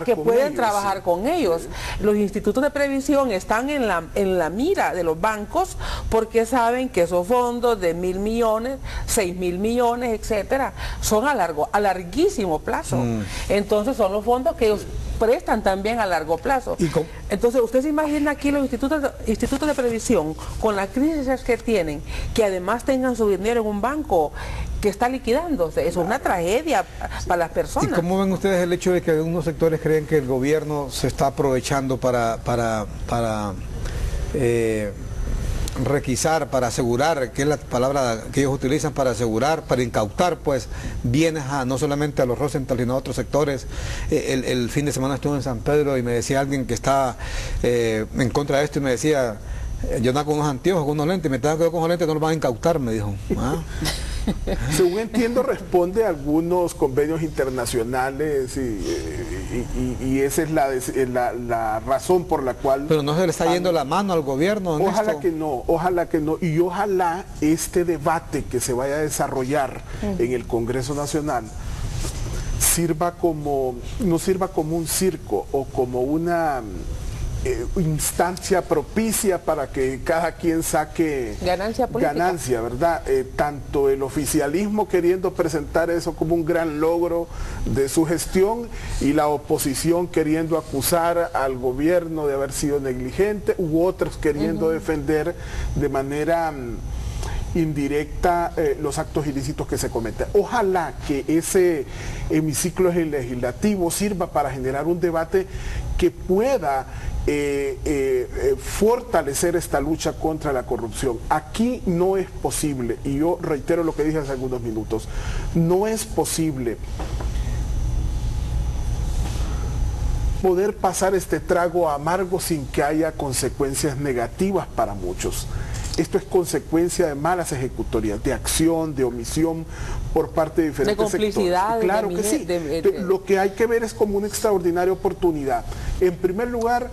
que pueden trabajar con ellos. Los institutos de previsión están en la mira de los bancos porque saben que esos fondos de 1.000 millones, 6.000 millones, etcétera, son a larguísimo plazo. Entonces son los fondos que ellos prestan también a largo plazo. Entonces usted se imagina aquí los institutos de previsión con la crisis que tienen, que además tengan su dinero en un banco que está liquidándose. Eso es una tragedia para las personas. ¿Y cómo ven ustedes el hecho de que algunos sectores creen que el gobierno se está aprovechando para requisar, para asegurar, que es la palabra que ellos utilizan, para asegurar, para incautar pues bienes no solamente a los Rosenthal sino a otros sectores? El fin de semana estuve en San Pedro y me decía alguien que está en contra de esto y me decía, yo andaba con unos anteojos, con unos lentes, me tengo que ver con unos lentes, no los van a incautar, me dijo. Según entiendo, responde a algunos convenios internacionales y esa es la razón por la cual... Pero no se le está yendo la mano al gobierno en ojalá esto. Ojalá que no, y ojalá este debate que se vaya a desarrollar en el Congreso Nacional no sirva como un circo o como una instancia propicia para que cada quien saque ganancia política. Ganancia, ¿verdad? Tanto el oficialismo queriendo presentar eso como un gran logro de su gestión y la oposición queriendo acusar al gobierno de haber sido negligente, u otros queriendo defender de manera indirecta los actos ilícitos que se cometen. Ojalá que ese hemiciclo legislativo sirva para generar un debate que pueda fortalecer esta lucha contra la corrupción. Aquí no es posible, y yo reitero lo que dije hace algunos minutos, no es posible poder pasar este trago amargo sin que haya consecuencias negativas para muchos. esto es consecuencia de malas ejecutorías, de acción, de omisión por parte de diferentes complicidad, sectores. Claro que sí. Lo que hay que ver es como una extraordinaria oportunidad. En primer lugar,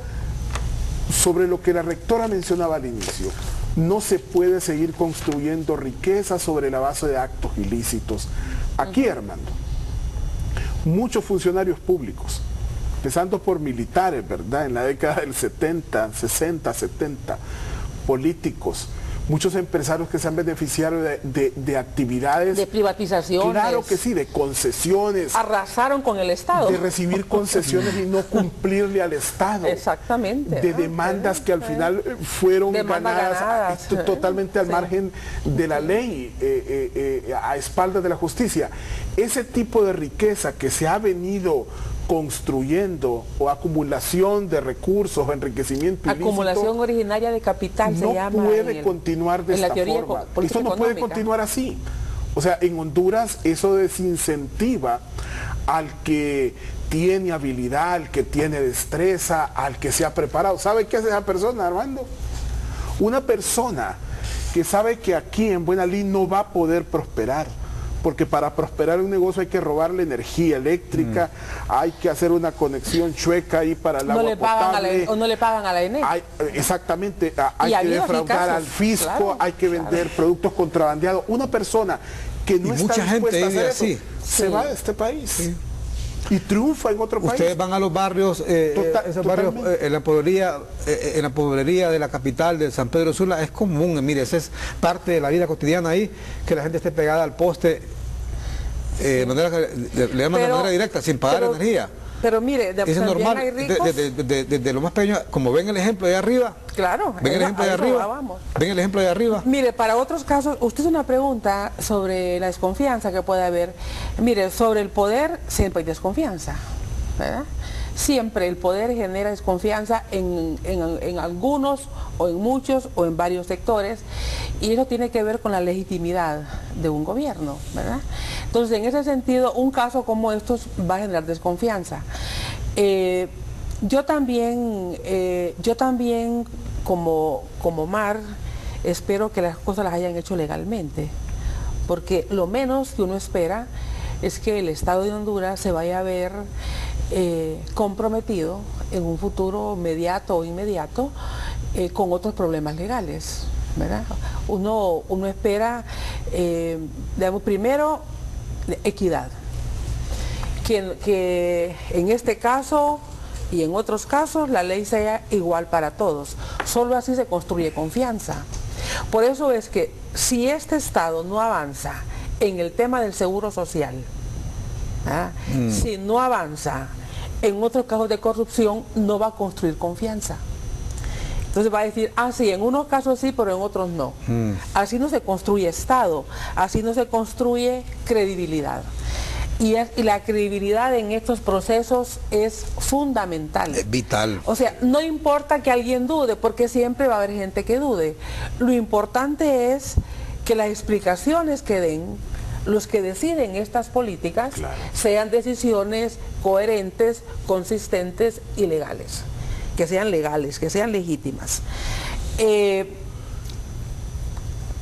sobre lo que la rectora mencionaba al inicio, no se puede seguir construyendo riqueza sobre la base de actos ilícitos. Aquí, Armando, muchos funcionarios públicos, empezando por militares, ¿verdad? En la década del 70, 60, 70, políticos, muchos empresarios que se han beneficiado de actividades. De privatizaciones. Claro que sí, de concesiones. Arrasaron con el Estado. De recibir concesiones y no cumplirle al Estado. Exactamente. De demandas que al final fueron ganadas totalmente al margen de la ley, a espaldas de la justicia. Ese tipo de riqueza que se ha venido construyendo, o acumulación de recursos o enriquecimiento ilícito, acumulación originaria de capital, se llama. No puede continuar de esta forma. Eso no puede continuar así. O sea, en Honduras eso desincentiva al que tiene habilidad, al que tiene destreza, al que se ha preparado. ¿Sabe qué hace esa persona, Armando? Una persona que sabe que aquí en Buena Lid no va a poder prosperar, porque para prosperar un negocio hay que robarle energía eléctrica, hay que hacer una conexión chueca ahí para el agua potable. O no le pagan a la ENE. Exactamente, hay que defraudar al fisco, claro, hay que vender productos contrabandeados. Una persona que no está dispuesta a hacer eso, se va de este país. Sí. Y triunfa en otro país. Ustedes van a los barrios, esos barrios en la pobrería de la capital de San Pedro Sula, es común, mire, esa es parte de la vida cotidiana ahí, que la gente esté pegada al poste, le llaman de manera directa, sin pagar energía. Pero mire, es normal, desde lo más pequeño, como ven el ejemplo de arriba. Claro, ven el ejemplo de arriba. Ven el ejemplo de arriba. Mire, para otros casos, usted es una pregunta sobre la desconfianza que puede haber. Mire, sobre el poder siempre hay desconfianza, ¿verdad? Siempre el poder genera desconfianza en algunos, o en muchos, o en varios sectores, y eso tiene que ver con la legitimidad de un gobierno, ¿verdad? Entonces, en ese sentido, un caso como estos va a generar desconfianza. Yo también como Mar, espero que las cosas las hayan hecho legalmente, porque lo menos que uno espera es que el Estado de Honduras se vaya a ver comprometido en un futuro mediato o inmediato con otros problemas legales, ¿verdad? Uno espera, digamos, primero, equidad, que en este caso y en otros casos la ley sea igual para todos. Solo así se construye confianza. Por eso es que si este Estado no avanza en el tema del seguro social, si no avanza en otros casos de corrupción, no va a construir confianza. Entonces va a decir, sí, en unos casos sí, pero en otros no. Así no se construye Estado, así no se construye credibilidad. Y la credibilidad en estos procesos es fundamental. Es vital. O sea, no importa que alguien dude, porque siempre va a haber gente que dude. Lo importante es que las explicaciones que den los que deciden estas políticas, claro, sean decisiones coherentes, consistentes y legales. Que sean legales, que sean legítimas.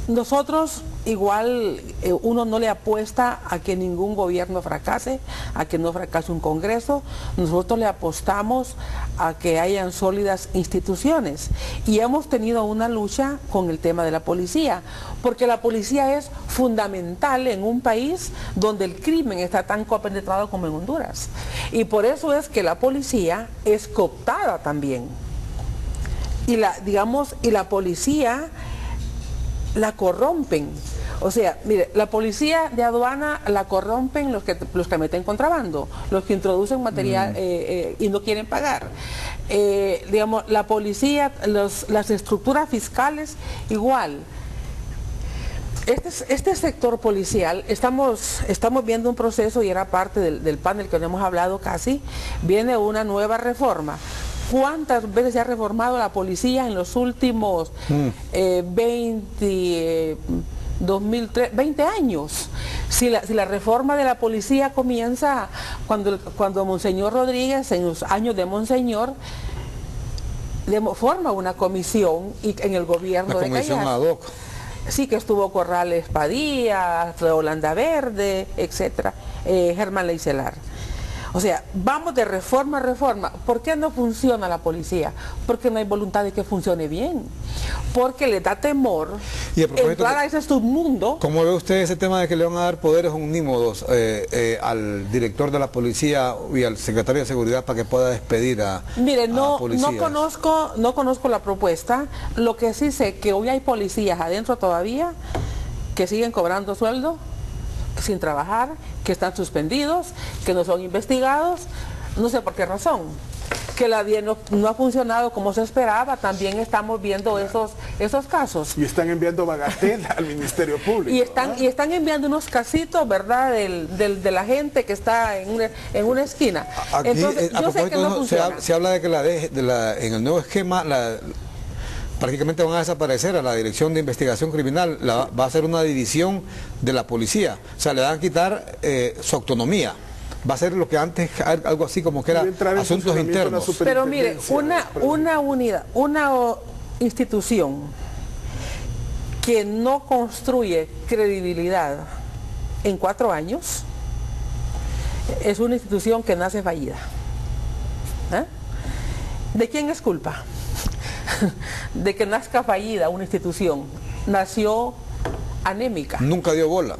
Nosotros igual, uno no le apuesta a que ningún gobierno fracase, a que no fracase un Congreso. Nosotros le apostamos a que hayan sólidas instituciones, y hemos tenido una lucha con el tema de la policía, porque la policía es fundamental en un país donde el crimen está tan compenetrado como en Honduras, y por eso es que la policía es cooptada también, y la policía la corrompen. O sea, mire, la policía de aduana la corrompen los que meten contrabando, los que introducen material y no quieren pagar. Digamos, la policía, las estructuras fiscales, igual. Este sector policial, estamos viendo un proceso, y era parte del panel que no hemos hablado casi, viene una nueva reforma. ¿Cuántas veces se ha reformado la policía en los últimos 20 años? Si la reforma de la policía comienza cuando Monseñor Rodríguez, en los años de Monseñor, forma una comisión y en el gobierno de Callas. La comisión ad hoc. Sí, que estuvo Corrales Padilla, Holanda Verde, etcétera, Germán Leicelar. O sea, vamos de reforma a reforma. ¿Por qué no funciona la policía? Porque no hay voluntad de que funcione bien. Porque le da temor entrar a ese submundo. ¿Cómo ve usted ese tema de que le van a dar poderes omnímodos al director de la policía y al secretario de seguridad para que pueda despedir a Mire, no policías? No conozco la propuesta. Lo que sí sé que hoy hay policías adentro todavía que siguen cobrando sueldo sin trabajar, que están suspendidos, que no son investigados, no sé por qué razón. Que la DIE no ha funcionado como se esperaba, también estamos viendo esos casos. Y están enviando bagatela al Ministerio Público. Y están enviando unos casitos, ¿verdad?, de la gente que está en una esquina. Aquí, entonces, yo sé que no funciona. Se habla de que en el nuevo esquema prácticamente van a desaparecer a la Dirección de Investigación Criminal, va a ser una división de la policía, o sea, le van a quitar su autonomía, va a ser lo que antes, algo así como que era asuntos internos. Pero mire, una unidad, una institución que no construye credibilidad en 4 años, es una institución que nace fallida. ¿De quién es culpa? De que nazca fallida una institución. Nació anémica. Nunca dio bola.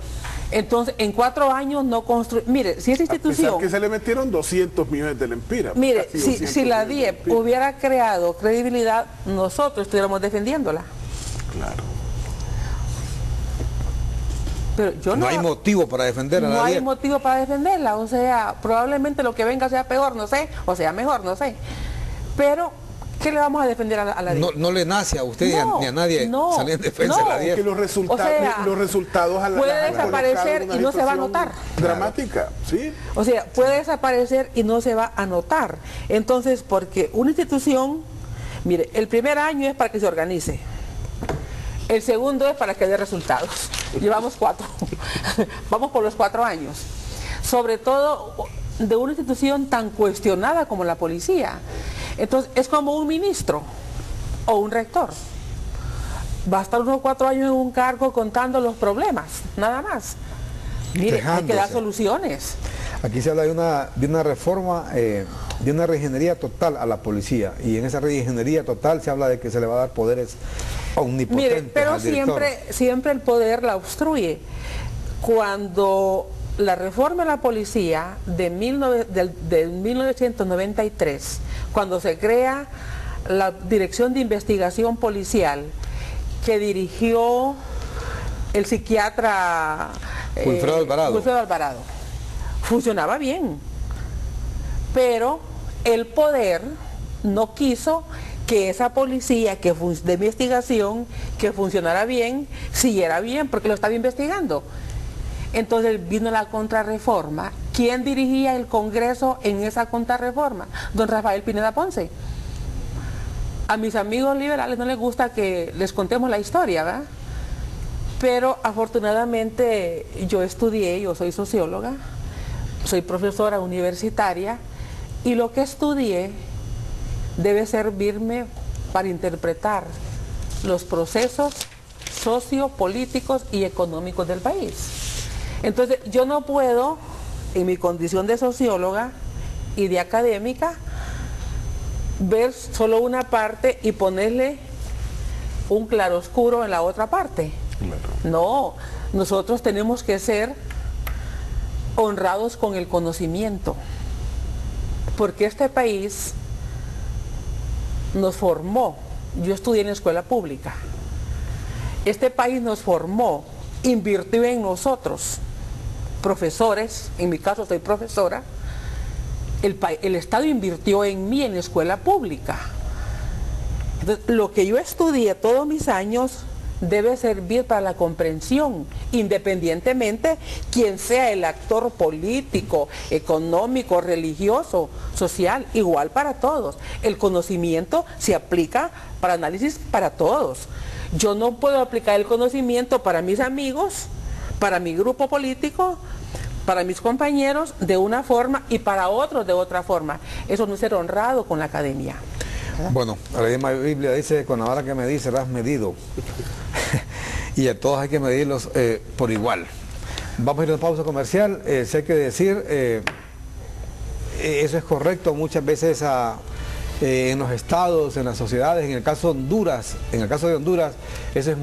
Entonces, en 4 años no construyó. Mire, si esa institución... A pesar que se le metieron 200 millones del Empira. Mire, si la DIE hubiera creado credibilidad, nosotros estuviéramos defendiéndola. Claro. Pero no hay motivo para defender a la DIE. No hay motivo para defenderla. O sea, probablemente lo que venga sea peor, no sé. O sea, mejor, no sé. Pero... ¿qué le vamos a defender a la DIE? No le nace a usted ni a nadie salir en defensa de la DIE. Que los resultados a la puede desaparecer y no se va a notar. Dramática, ¿sí? O sea, puede desaparecer y no se va a notar. Entonces, porque una institución, mire, el primer año es para que se organice. El segundo es para que dé resultados. Llevamos 4. Vamos por los 4 años. Sobre todo de una institución tan cuestionada como la policía. Entonces, es como un ministro o un rector. Va a estar unos 4 años en un cargo contando los problemas, nada más. Mire, hay que dar soluciones. Aquí se habla de una reforma, de una reingeniería total a la policía. Y en esa reingeniería total se habla de que se le va a dar poderes omnipotentes. Mire, pero al director. siempre el poder la obstruye. Cuando la reforma de la policía de 1993, cuando se crea la Dirección de Investigación Policial, que dirigió el psiquiatra Wilfredo Alvarado, funcionaba bien, pero el poder no quiso que esa policía de investigación que funcionara bien, siguiera bien, porque lo estaba investigando. Entonces vino la contrarreforma. ¿Quién dirigía el Congreso en esa contrarreforma? Don Rafael Pineda Ponce. A mis amigos liberales no les gusta que les contemos la historia, ¿verdad? Pero afortunadamente yo soy socióloga, soy profesora universitaria, y lo que estudié debe servirme para interpretar los procesos sociopolíticos y económicos del país. Entonces, yo no puedo, en mi condición de socióloga y de académica, ver solo una parte y ponerle un claroscuro en la otra parte. Claro. No, nosotros tenemos que ser honrados con el conocimiento, porque este país nos formó. Yo estudié en la escuela pública. Este país nos formó, invirtió en nosotros, profesores, en mi caso soy profesora, el Estado invirtió en mí en la escuela pública. Entonces, lo que yo estudié todos mis años debe servir para la comprensión, independientemente quien sea el actor político, económico, religioso, social, igual para todos. El conocimiento se aplica para análisis para todos. Yo no puedo aplicar el conocimiento para mis amigos, para mi grupo político, para mis compañeros de una forma y para otros de otra forma. Eso no es ser honrado con la academia. ¿verdad? Bueno, la misma Biblia dice, con la vara que medís serás medido. Y a todos hay que medirlos por igual. Vamos a ir a una pausa comercial. Sé que decir, eso es correcto muchas veces en los estados, en las sociedades. En el caso de Honduras, eso es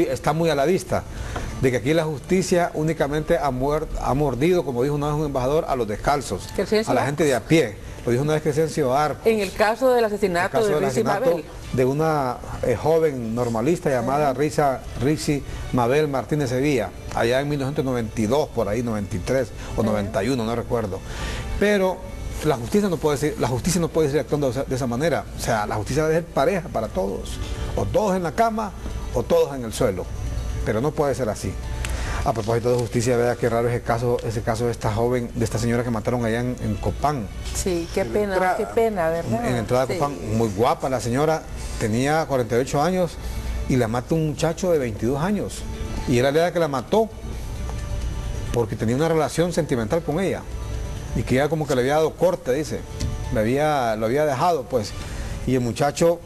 está muy a la vista, de que aquí la justicia únicamente ha mordido, como dijo una vez un embajador, a los descalzos, a la gente de a pie. Lo dijo una vez Crescencio Dar. En el caso del asesinato de Rixi Mabel. De una joven normalista llamada Rixi Mabel Martínez Sevilla, allá en 1992, por ahí, 93 o 91, no recuerdo. Pero la justicia no puede seguir actuando de esa manera. O sea, la justicia debe ser pareja para todos. O todos en la cama o todos en el suelo. Pero no puede ser así. A propósito de justicia, vea qué raro ese caso de esta joven, de esta señora que mataron allá en Copán. Sí, qué pena, ¿verdad? En la entrada de Copán, muy guapa la señora, tenía 48 años y la mata un muchacho de 22 años. Y era la que la mató porque tenía una relación sentimental con ella. Y que ella como que le había dado corte, dice. Lo había dejado, pues. Y el muchacho,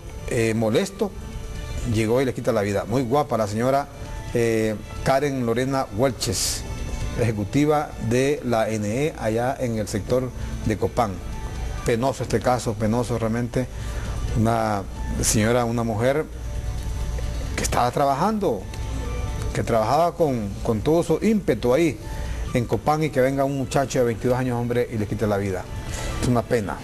molesto, llegó y le quita la vida. Muy guapa la señora Karen Lorena Welches, ejecutiva de la NE allá en el sector de Copán. Penoso este caso, penoso realmente. Una señora, una mujer que estaba trabajando, que trabajaba con todo su ímpetu ahí en Copán, y que venga un muchacho de 22 años, hombre, y le quite la vida. Es una pena.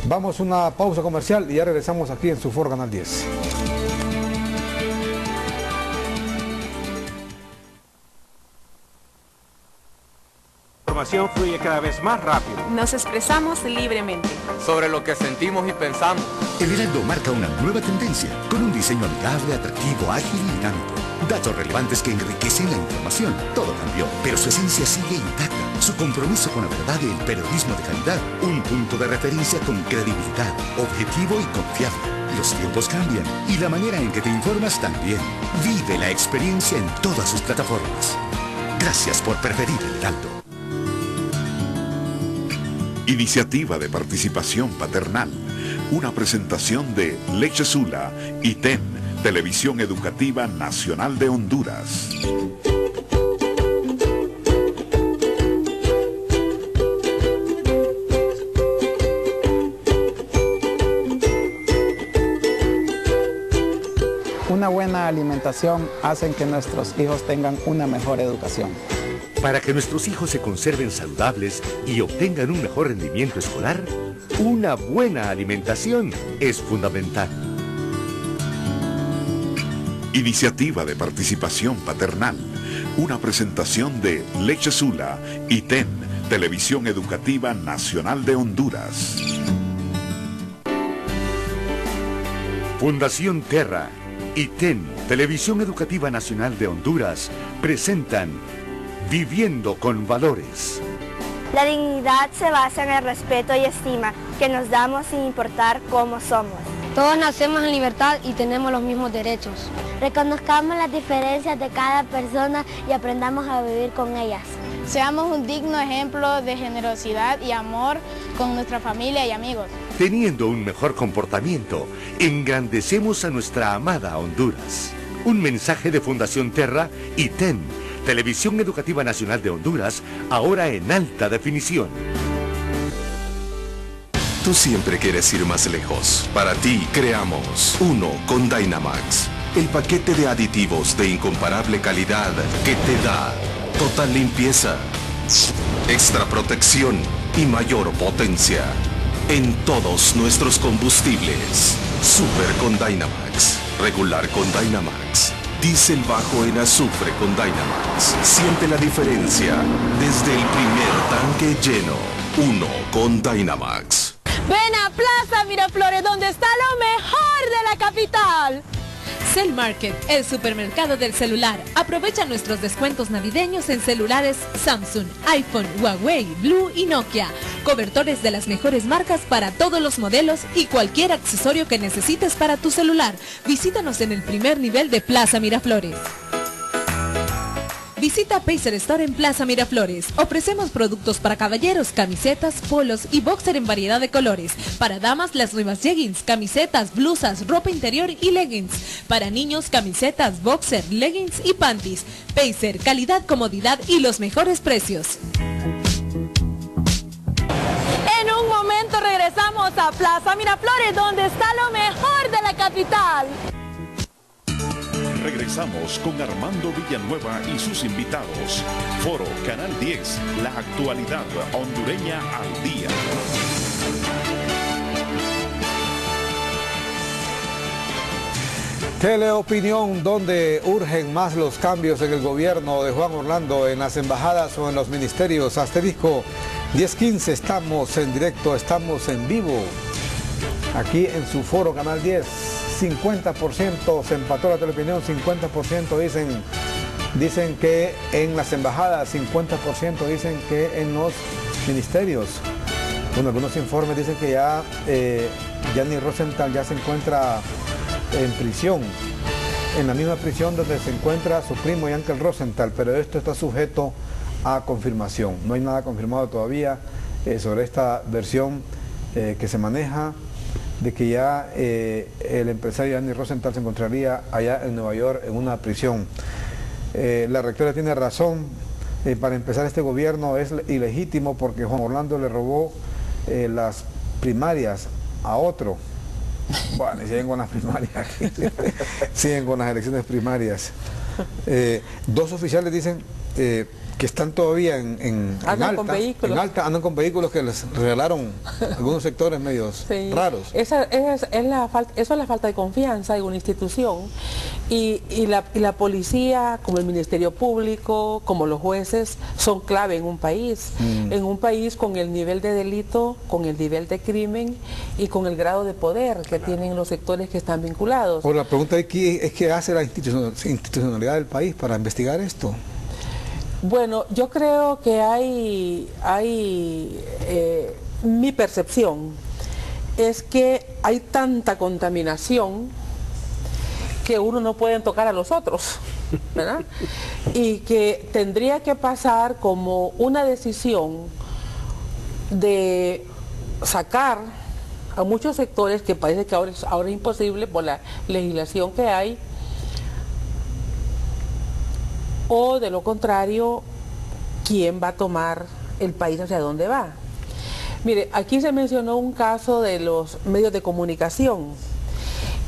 Vamos a una pausa comercial y ya regresamos aquí en su Foro Canal 10. La información fluye cada vez más rápido. Nos expresamos libremente sobre lo que sentimos y pensamos. El Heraldo marca una nueva tendencia con un diseño amigable, atractivo, ágil y dinámico. Datos relevantes que enriquecen la información. Todo cambió, pero su esencia sigue intacta. Su compromiso con la verdad y el periodismo de calidad. Un punto de referencia con credibilidad, objetivo y confiable. Los tiempos cambian y la manera en que te informas también. Vive la experiencia en todas sus plataformas. Gracias por preferir el Heraldo. Iniciativa de participación paternal. Una presentación de Leche Sula y TEN, Televisión Educativa Nacional de Honduras. Una buena alimentación hace que nuestros hijos tengan una mejor educación. Para que nuestros hijos se conserven saludables y obtengan un mejor rendimiento escolar, una buena alimentación es fundamental. Iniciativa de participación paternal. Una presentación de Leche Sula y TEN, Televisión Educativa Nacional de Honduras. Fundación Terra y TEN, Televisión Educativa Nacional de Honduras, presentan Viviendo con Valores. La dignidad se basa en el respeto y estima que nos damos sin importar cómo somos. Todos nacemos en libertad y tenemos los mismos derechos. Reconozcamos las diferencias de cada persona y aprendamos a vivir con ellas. Seamos un digno ejemplo de generosidad y amor con nuestra familia y amigos. Teniendo un mejor comportamiento, engrandecemos a nuestra amada Honduras. Un mensaje de Fundación Terra y TEN, Televisión Educativa Nacional de Honduras, ahora en alta definición. Tú siempre quieres ir más lejos. Para ti, creamos Uno con Dynamax. El paquete de aditivos de incomparable calidad que te da total limpieza, extra protección y mayor potencia en todos nuestros combustibles. Super con Dynamax, regular con Dynamax, diésel bajo en azufre con Dynamax. Siente la diferencia desde el primer tanque lleno. Uno con Dynamax. Ven a Plaza Miraflores, donde está lo mejor de la capital. Cell Market, el supermercado del celular. Aprovecha nuestros descuentos navideños en celulares Samsung, iPhone, Huawei, Blue y Nokia. Cobertores de las mejores marcas para todos los modelos y cualquier accesorio que necesites para tu celular. Visítanos en el primer nivel de Plaza Miraflores. Visita Pacer Store en Plaza Miraflores. Ofrecemos productos para caballeros, camisetas, polos y boxer en variedad de colores. Para damas, las nuevas jeggings, camisetas, blusas, ropa interior y leggings. Para niños, camisetas, boxer, leggings y panties. Pacer, calidad, comodidad y los mejores precios. En un momento regresamos a Plaza Miraflores, donde está lo mejor de la capital. Regresamos con Armando Villanueva y sus invitados. Foro Canal 10, la actualidad hondureña al día. Teleopinión, donde urgen más los cambios en el gobierno de Juan Orlando, en las embajadas o en los ministerios. Asterisco 1015, estamos en directo, estamos en vivo. Aquí en su Foro Canal 10. 50% se empató la teleopinión, 50% dicen que en las embajadas, 50% dicen que en los ministerios. Bueno, algunos informes dicen que ya Gianni Rosenthal ya se encuentra en prisión, en la misma prisión donde se encuentra su primo Yankel Rosenthal, pero esto está sujeto a confirmación. No hay nada confirmado todavía sobre esta versión que se maneja, de que ya el empresario Gianni Rosenthal se encontraría allá en Nueva York en una prisión. La rectora tiene razón, para empezar este gobierno es ilegítimo porque Juan Orlando le robó las primarias a otro. Bueno, y siguen con las primarias, siguen con las elecciones primarias. Dos oficiales dicen que están todavía en alta, andan con vehículos que les regalaron algunos sectores medios raros. Eso es la falta de confianza en una institución y la policía, como el Ministerio Público, como los jueces, son clave en un país. En un país con el nivel de delito, con el nivel de crimen y con el grado de poder que tienen los sectores que están vinculados. Ahora, la pregunta aquí es ¿qué hace la institucionalidad del país para investigar esto? Bueno, yo creo que mi percepción es que hay tanta contaminación que uno no puede tocar a los otros, ¿verdad? Y que tendría que pasar como una decisión de sacar a muchos sectores, que parece que ahora es imposible por la legislación que hay, o de lo contrario, ¿quién va a tomar el país hacia dónde va? Mire, aquí se mencionó un caso de los medios de comunicación.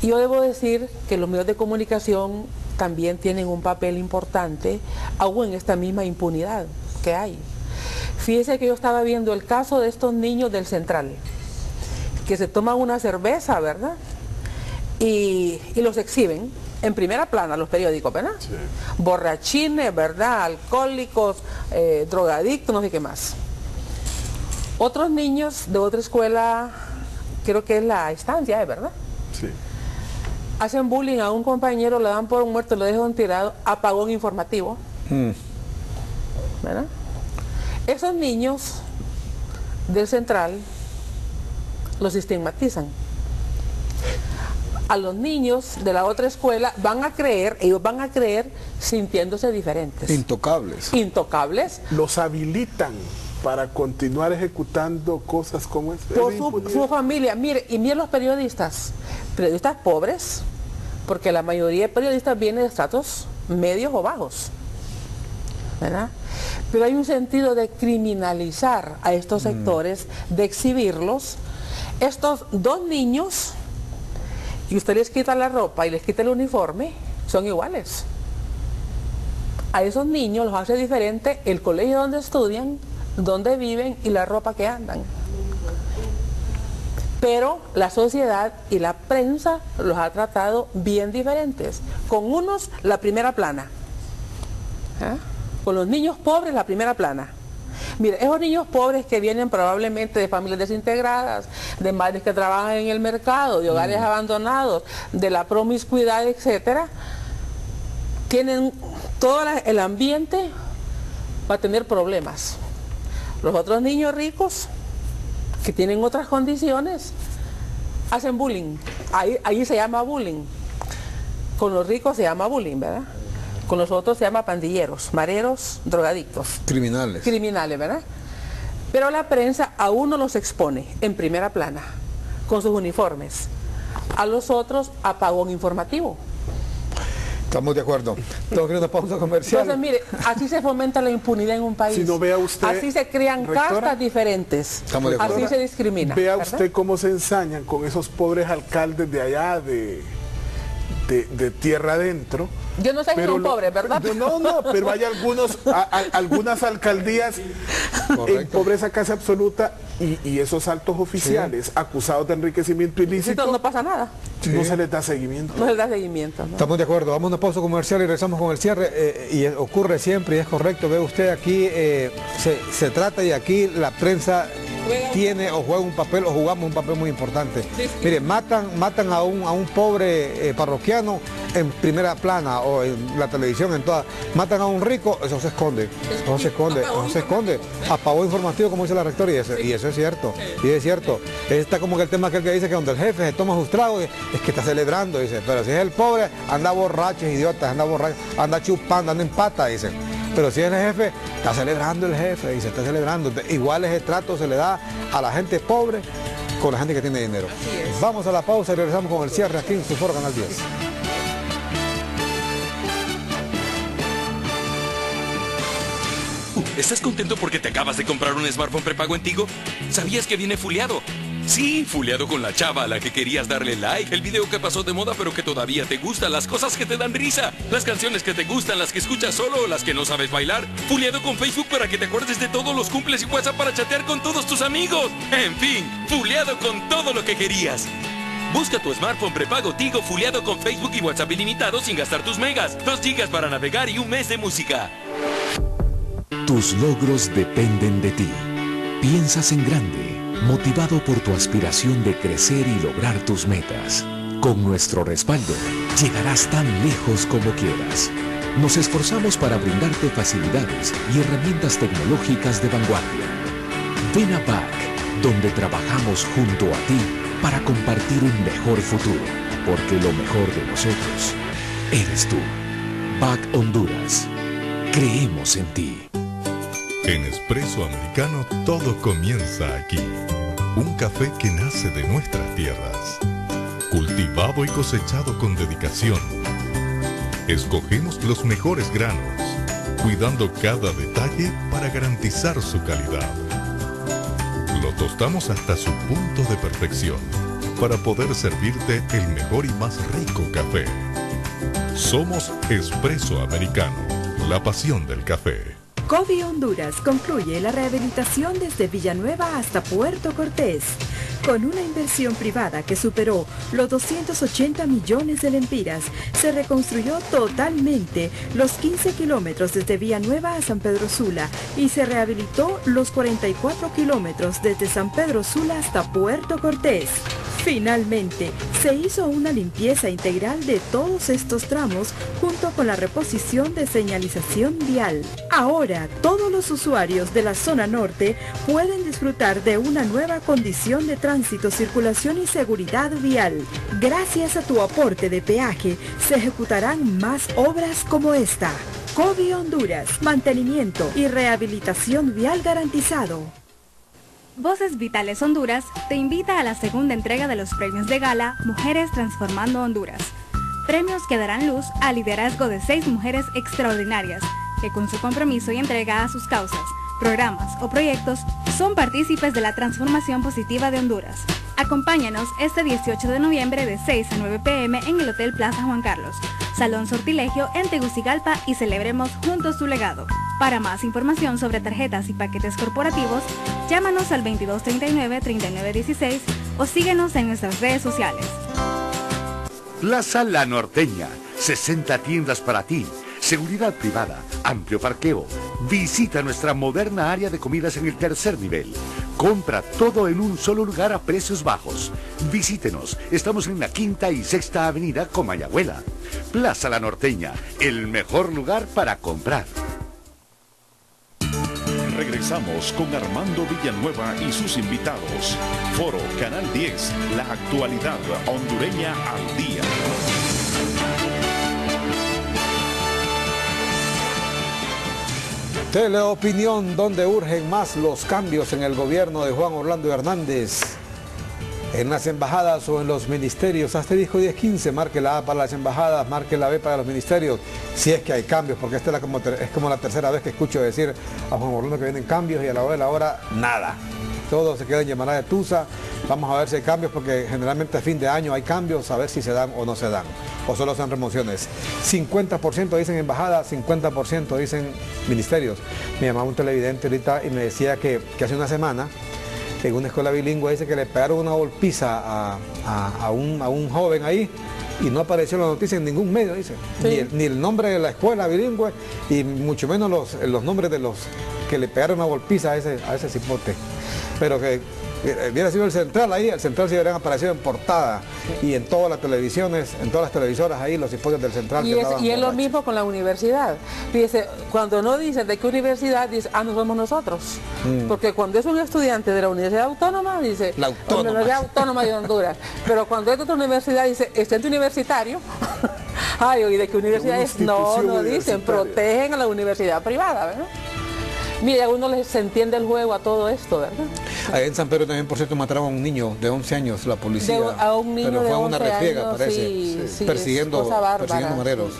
Y yo debo decir que los medios de comunicación también tienen un papel importante, aún en esta misma impunidad que hay. Fíjese que yo estaba viendo el caso de estos niños del Central, que se toman una cerveza, ¿verdad? Y los exhiben en primera plana los periódicos, ¿verdad? Sí. Borrachines, ¿verdad? Alcohólicos, drogadictos, no sé qué más. Otros niños de otra escuela, creo que es la Estancia, ¿verdad? Sí. Hacen bullying a un compañero, le dan por muerto, lo dejan tirado, apagón informativo. ¿Verdad? Esos niños del Central los estigmatizan. A los niños de la otra escuela ellos van a creer sintiéndose diferentes. Intocables. Intocables. Los habilitan para continuar ejecutando cosas como esta. Por su familia. Mire, y miren los periodistas pobres, porque la mayoría de periodistas vienen de estratos medios o bajos, ¿verdad? Pero hay un sentido de criminalizar a estos sectores, de exhibirlos. Estos dos niños, y usted les quita la ropa y les quita el uniforme, son iguales. A esos niños los hace diferente el colegio donde estudian, donde viven y la ropa que andan. Pero la sociedad y la prensa los ha tratado bien diferentes. Con unos, la primera plana. Con los niños pobres, la primera plana. Mire, esos niños pobres que vienen probablemente de familias desintegradas, de madres que trabajan en el mercado, de hogares abandonados, de la promiscuidad, etcétera, tienen todo el ambiente va a tener problemas. Los otros niños ricos, que tienen otras condiciones, hacen bullying. Ahí se llama bullying. Con los ricos se llama bullying, ¿verdad? con los otros se llama pandilleros, mareros, drogadictos. Criminales. Criminales, ¿verdad? Pero la prensa a uno los expone en primera plana, con sus uniformes. A los otros apagón informativo. Estamos de acuerdo. Tengo que ir a una pausa comercial. Entonces, mire, así se fomenta la impunidad en un país. Si no, vea usted, así se crean castas diferentes. Estamos de acuerdo. Así se discrimina. Vea ¿verdad? usted cómo se ensañan con esos pobres alcaldes de allá, de tierra adentro. Yo no sé si son pobres, ¿verdad? No, pero hay algunas alcaldías en pobreza casi absoluta y esos altos oficiales acusados de enriquecimiento ilícito. No pasa nada. No se les da seguimiento. No se les da seguimiento. ¿no? Estamos de acuerdo. Vamos a una pausa comercial y regresamos con el cierre. Y ocurre siempre, y es correcto. Ve usted aquí, se trata y aquí la prensa tiene o juega un papel o jugamos un papel muy importante. Mire, matan a un pobre parroquiano en primera plana o en la televisión, en toda. Matan a un rico, eso se esconde. Eso se esconde. Apagó informativo, como dice la rectora, y eso es cierto. Y es cierto. Está como que el tema aquel que dice que donde el jefe se toma sus tragos es que está celebrando, dice. Pero si es el pobre, anda borracho, idiotas, anda chupando, anda en pata, dice. Pero si es el jefe, está celebrando el jefe y se está celebrando. Igual ese trato se le da a la gente pobre con la gente que tiene dinero. Vamos a la pausa y regresamos con el cierre aquí en su Foro Canal 10. ¿Estás contento porque te acabas de comprar un smartphone prepago en Tigo? ¿Sabías que viene fuleado? Sí, fuleado con la chava a la que querías darle like, el video que pasó de moda pero que todavía te gusta, las cosas que te dan risa, las canciones que te gustan, las que escuchas solo o las que no sabes bailar. Fuleado con Facebook para que te acuerdes de todos los cumples y WhatsApp para chatear con todos tus amigos. En fin, fuleado con todo lo que querías. Busca tu smartphone prepago Tigo fuleado con Facebook y WhatsApp ilimitado sin gastar tus megas, 2 gigas para navegar y un mes de música. Tus logros dependen de ti. Piensas en grande, motivado por tu aspiración de crecer y lograr tus metas. Con nuestro respaldo, llegarás tan lejos como quieras. Nos esforzamos para brindarte facilidades y herramientas tecnológicas de vanguardia. Ven a BAC, donde trabajamos junto a ti para compartir un mejor futuro, porque lo mejor de nosotros eres tú. BAC Honduras. Creemos en ti. En Espresso Americano todo comienza aquí. Un café que nace de nuestras tierras, cultivado y cosechado con dedicación. Escogemos los mejores granos, cuidando cada detalle para garantizar su calidad. Lo tostamos hasta su punto de perfección para poder servirte el mejor y más rico café. Somos Espresso Americano, la pasión del café. COVI Honduras concluye la rehabilitación desde Villanueva hasta Puerto Cortés. Con una inversión privada que superó los 280 millones de lempiras, se reconstruyó totalmente los 15 kilómetros desde Villanueva a San Pedro Sula y se rehabilitó los 44 kilómetros desde San Pedro Sula hasta Puerto Cortés. Finalmente, se hizo una limpieza integral de todos estos tramos junto con la reposición de señalización vial. Ahora, todos los usuarios de la zona norte pueden disfrutar de una nueva condición de tránsito, circulación y seguridad vial. Gracias a tu aporte de peaje, se ejecutarán más obras como esta. COVI Honduras, mantenimiento y rehabilitación vial garantizado. Voces Vitales Honduras te invita a la segunda entrega de los premios de gala Mujeres Transformando Honduras. Premios que darán luz al liderazgo de 6 mujeres extraordinarias que con su compromiso y entrega a sus causas, programas o proyectos son partícipes de la transformación positiva de Honduras. Acompáñanos este 18 de noviembre de 6 a 9 p.m. en el Hotel Plaza Juan Carlos, Salón Sortilegio en Tegucigalpa y celebremos juntos tu legado. Para más información sobre tarjetas y paquetes corporativos, llámanos al 2239-3916 o síguenos en nuestras redes sociales. Plaza La Norteña, 60 tiendas para ti, seguridad privada, amplio parqueo. Visita nuestra moderna área de comidas en el 3er nivel. Compra todo en un solo lugar a precios bajos. Visítenos, estamos en la 5ª y 6ª Avenida Comayagüela. Plaza La Norteña, el mejor lugar para comprar. Regresamos con Armando Villanueva y sus invitados. Foro Canal 10, la actualidad hondureña al día. Teleopinión, donde urgen más los cambios en el gobierno de Juan Orlando Hernández. En las embajadas o en los ministerios, asterisco 1015, marque la A para las embajadas, marque la B para los ministerios, si es que hay cambios, porque esta es como la tercera vez que escucho decir a Juan Orlando que vienen cambios y a la hora de la hora, nada. Todo se queda en llamarada de tusa. Vamos a ver si hay cambios, porque generalmente a fin de año hay cambios, a ver si se dan o no se dan, o solo son remociones. 50% dicen embajadas, 50% dicen ministerios. Me llamaba un televidente ahorita y me decía que hace una semana, en una escuela bilingüe, dice que le pegaron una golpiza a un joven ahí y no apareció la noticia en ningún medio, dice. Sí. Ni el nombre de la escuela bilingüe y mucho menos los nombres de los que le pegaron una golpiza a ese cipote. Pero que hubiera sido el central ahí, el central sí hubieran aparecido en portada y en todas las televisiones, en todas las televisoras ahí, los cipotes del central. Y es lo mismo con la universidad. Fíjese, cuando no dicen de qué universidad, dice, no somos nosotros. Porque cuando es un estudiante de la Universidad Autónoma, dice, la Universidad Autónoma de Honduras. Pero cuando es de otra universidad, dice, estudiante universitario. Ay, ¿y de qué universidad es? No dicen, protegen a la universidad privada, ¿verdad? Mira, a uno les entiende el juego a todo esto, ¿verdad? Ahí en San Pedro también, por cierto, mataron a un niño de 11 años, la policía. A un niño pero de fue 11 una refriega, años, parece, sí, persiguiendo mareros. Sí.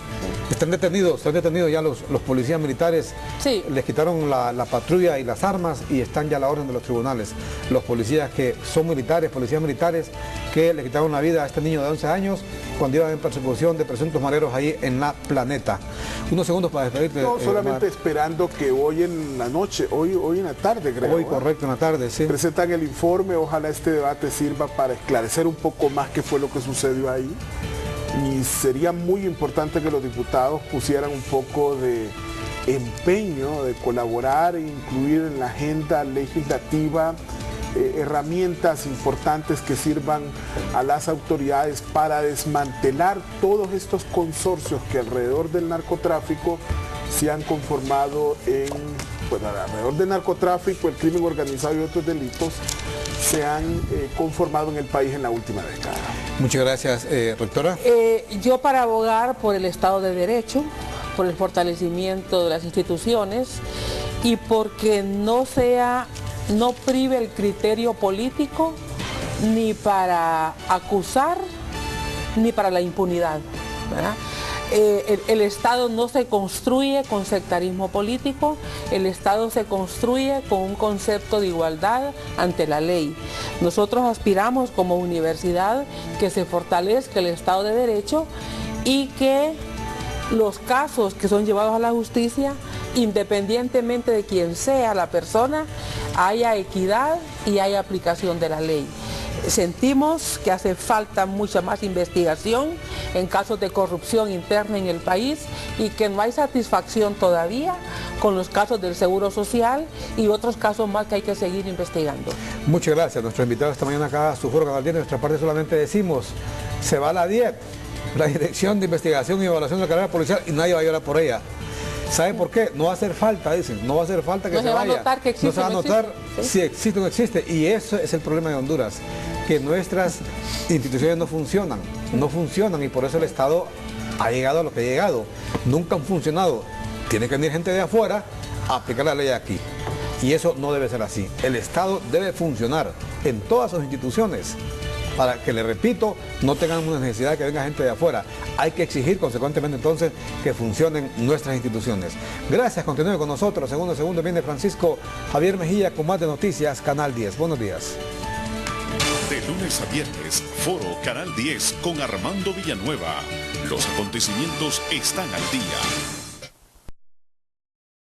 Están detenidos ya los policías militares. Sí. Les quitaron la patrulla y las armas y están ya a la orden de los tribunales. Los policías que son militares, policías militares, que le quitaron la vida a este niño de 11 años cuando iban en persecución de presuntos mareros ahí en La Planeta. Unos segundos para despedirte. No, solamente esperando que hoy en la noche, hoy en la tarde, creo. Hoy, correcto, en la tarde, sí. Presentan el informe, ojalá este debate sirva para esclarecer un poco más qué fue lo que sucedió ahí. Y sería muy importante que los diputados pusieran un poco de empeño de colaborar e incluir en la agenda legislativa herramientas importantes que sirvan a las autoridades para desmantelar todos estos consorcios que alrededor del narcotráfico se han conformado alrededor del narcotráfico, el crimen organizado y otros delitos se han conformado en el país en la última década. Muchas gracias, rectora. Yo para abogar por el Estado de Derecho, por el fortalecimiento de las instituciones y porque no prive el criterio político ni para acusar ni para la impunidad, ¿verdad? El Estado no se construye con sectarismo político, el Estado se construye con un concepto de igualdad ante la ley. Nosotros aspiramos como universidad que se fortalezca el Estado de Derecho y que los casos que son llevados a la justicia, independientemente de quién sea la persona, haya equidad y haya aplicación de la ley. Sentimos que hace falta mucha más investigación en casos de corrupción interna en el país y que no hay satisfacción todavía con los casos del Seguro Social y otros casos más que hay que seguir investigando. Muchas gracias. Nuestro invitado esta mañana acá, su foro Canal 10, de nuestra parte solamente decimos, se va a la DIEP, la Dirección de Investigación y Evaluación de la Carrera Policial, y nadie va a llorar por ella. ¿Sabe por qué? No va a hacer falta, dicen, no va a hacer falta que no se vaya. Notar que existe, no se va a notar si existe o no existe. Y eso es el problema de Honduras, que nuestras instituciones no funcionan y por eso el Estado ha llegado a lo que ha llegado. Nunca han funcionado. Tiene que venir gente de afuera a aplicar la ley aquí. Y eso no debe ser así. El Estado debe funcionar en todas sus instituciones, para que, le repito, no tengan una necesidad de que venga gente de afuera. Hay que exigir consecuentemente entonces que funcionen nuestras instituciones. Gracias, continúe con nosotros. Segundo viene Francisco Javier Mejía con más de noticias, Canal 10. Buenos días. De lunes a viernes, Foro Canal 10 con Armando Villanueva. Los acontecimientos están al día.